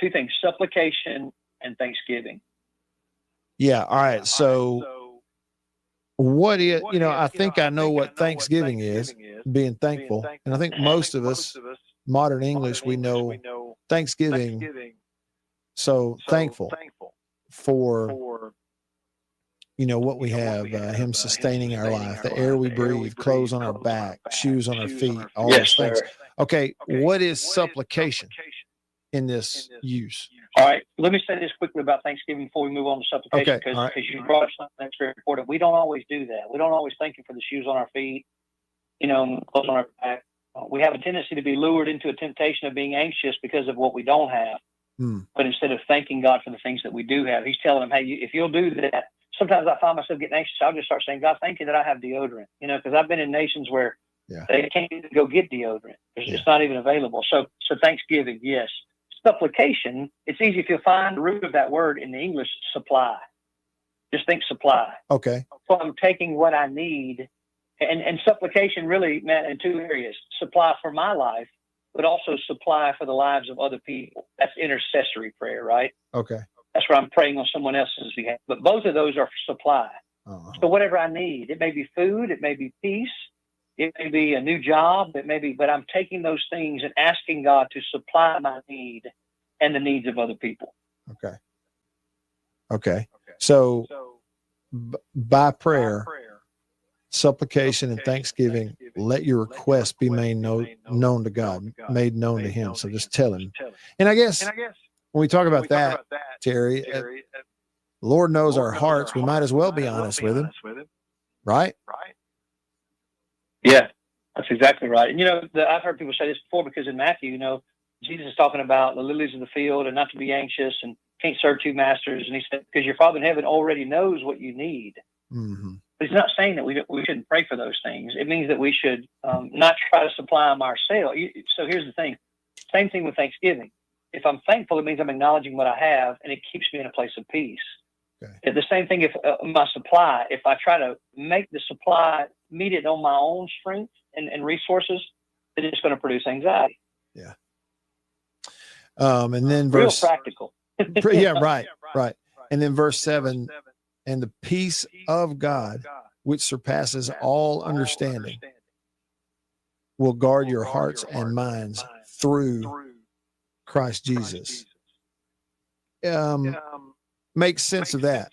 2 things, supplication and thanksgiving. Yeah. All right. So what is, I think I know what Thanksgiving is, being thankful. And I think most of us, modern English, we know Thanksgiving. So thankful for, what we have, him sustaining our life, the air we breathe, clothes on our back, shoes on our feet, all those things. Okay. What is supplication in this use? All right. Let me say this quickly about Thanksgiving before we move on to supplication, because you brought up something that's very important. We don't always do that. We don't always thank him for the shoes on our feet, clothes on our back. We have a tendency to be lured into a temptation of being anxious because of what we don't have. But instead of thanking God for the things that we do have, he's telling them, hey, if you'll do that, sometimes I find myself getting anxious. I'll just start saying, God, thank you that I have deodorant, because I've been in nations where they can't even go get deodorant. It's not even available. So Thanksgiving, yes. Supplication, it's easy if you'll find the root of that word in the English, supply. Just think supply. Okay. So I'm taking what I need, and supplication really, Matt, in 2 areas. Supply for my life, but also supply for the lives of other people. That's intercessory prayer, right? Okay. That's where I'm praying on someone else's behalf. But both of those are for supply. So whatever I need, it may be food, it may be peace, it may be a new job, but I'm taking those things and asking God to supply my need and the needs of other people. Okay. So by prayer, supplication, and thanksgiving, let your requests be made known to God, made known to him. So just tell him. And I guess when we talk about that, Terry, Lord knows our hearts. We might as well be honest with him. Right? Yeah, that's exactly right. And, I've heard people say this before, because in Matthew, Jesus is talking about the lilies of the field and not to be anxious and can't serve 2 masters. And he said, because your Father in heaven already knows what you need. But he's not saying that we shouldn't pray for those things. It means that we should not try to supply them ourselves. So here's the thing. Same thing with Thanksgiving. If I'm thankful, it means I'm acknowledging what I have, and it keeps me in a place of peace. The same thing if my supply, if I try to make the supply meet it on my own strength and resources, then it's going to produce anxiety. Yeah. And then Real verse practical. yeah, right. And then verse 7, and the peace of God, which surpasses all understanding, will guard your hearts and minds through Christ Jesus. Make sense of that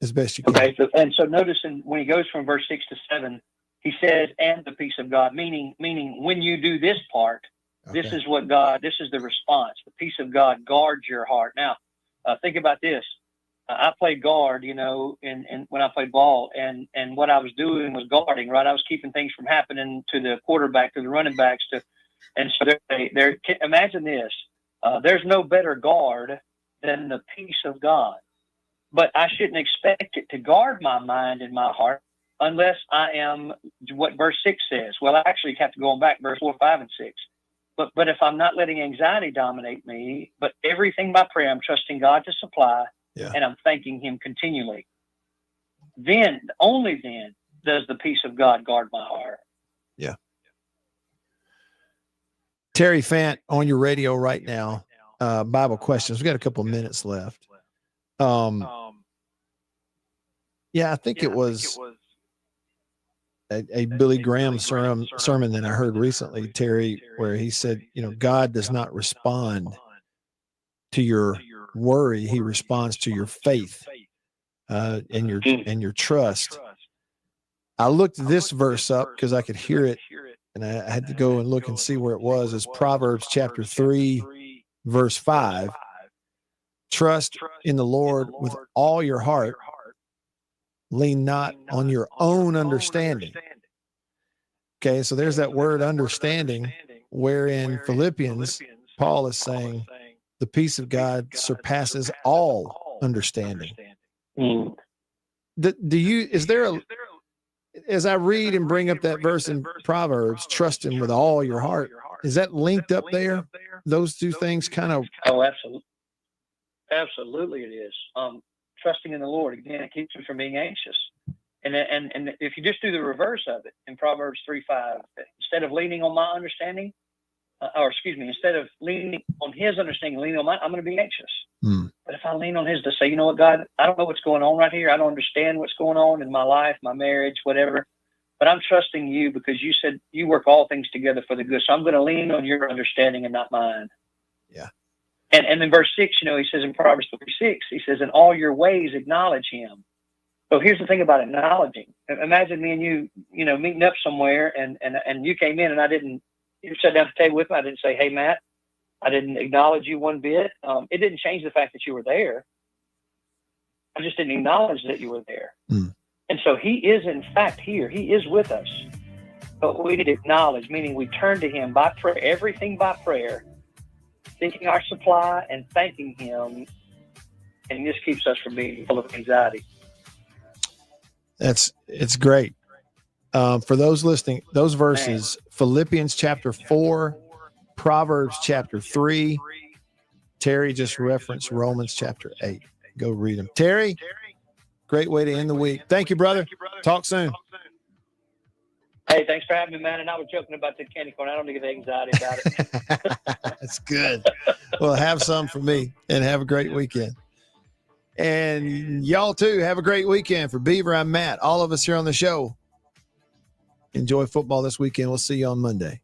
as best you can. Okay, so notice when he goes from verse 6 to 7, he says, and the peace of God, meaning when you do this part, this is what God, this is the response. The peace of God guards your heart. Now, think about this. I played guard, you know, and when I played ball, and what I was doing was guarding, right? I was keeping things from happening to the quarterback, to the running backs, and so imagine this. There's no better guard than the peace of God. But I shouldn't expect it to guard my mind and my heart unless I am what verse 6 says. Well, I actually have to go on back, verse 4, 5, and 6. But if I'm not letting anxiety dominate me, but everything by prayer, I'm trusting God to supply, and I'm thanking him continually, then, only then, does the peace of God guard my heart. Yeah. Terry Fant on your radio right now. Bible questions. We got a couple of minutes left. Yeah, I think it was a Billy Graham sermon that I heard recently, Terry, where he said, you know, God does not respond to your worry. He responds to your faith and your trust. I looked this verse up because I could hear it, and I had to go and look and see where it was. It's Proverbs chapter 3, verse 5. Trust in the Lord with all your heart. Lean not on your own understanding. Okay, so there's that word understanding, where in Philippians, Paul is saying the peace of God surpasses all understanding. As I read and bring up that verse in Proverbs, trust him with all your heart, is that linked up there? Those two things kind of. Oh, absolutely. Absolutely it is. Trusting in the Lord, again, it keeps me from being anxious. And if you just do the reverse of it in Proverbs 3:5, instead of leaning on my understanding, instead of leaning on his understanding, leaning on mine, I'm going to be anxious. But if I lean on his to say, you know what, God, I don't know what's going on right here. I don't understand what's going on in my life, my marriage, whatever. But I'm trusting you because you said you work all things together for the good. So I'm going to lean on your understanding and not mine. Yeah. And then verse 6, you know, he says in Proverbs 3:6, he says, in all your ways acknowledge him. So here's the thing about acknowledging. Imagine me and you, you know, meeting up somewhere and you came in and you sat down at the table with me. I didn't say, hey, Matt, I didn't acknowledge you one bit. It didn't change the fact that you were there. I just didn't acknowledge that you were there. And so he is, in fact, here. He is with us. But we need to acknowledge, meaning we turn to him by prayer, everything by prayer, seeking our supply and thanking him. And this keeps us from being full of anxiety. It's great. For those listening, those verses, Philippians chapter 4, Proverbs chapter 3, Terry just referenced Romans chapter 8. Go read them. Terry, great way to end the week. Thank you, brother. Talk soon. Hey, thanks for having me, man. And I was joking about the candy corn. I don't get anxiety about it. That's good. Well, have some for me and have a great weekend. And y'all too, have a great weekend. For Beaver, I'm Matt. All of us here on the show. Enjoy football this weekend. We'll see you on Monday.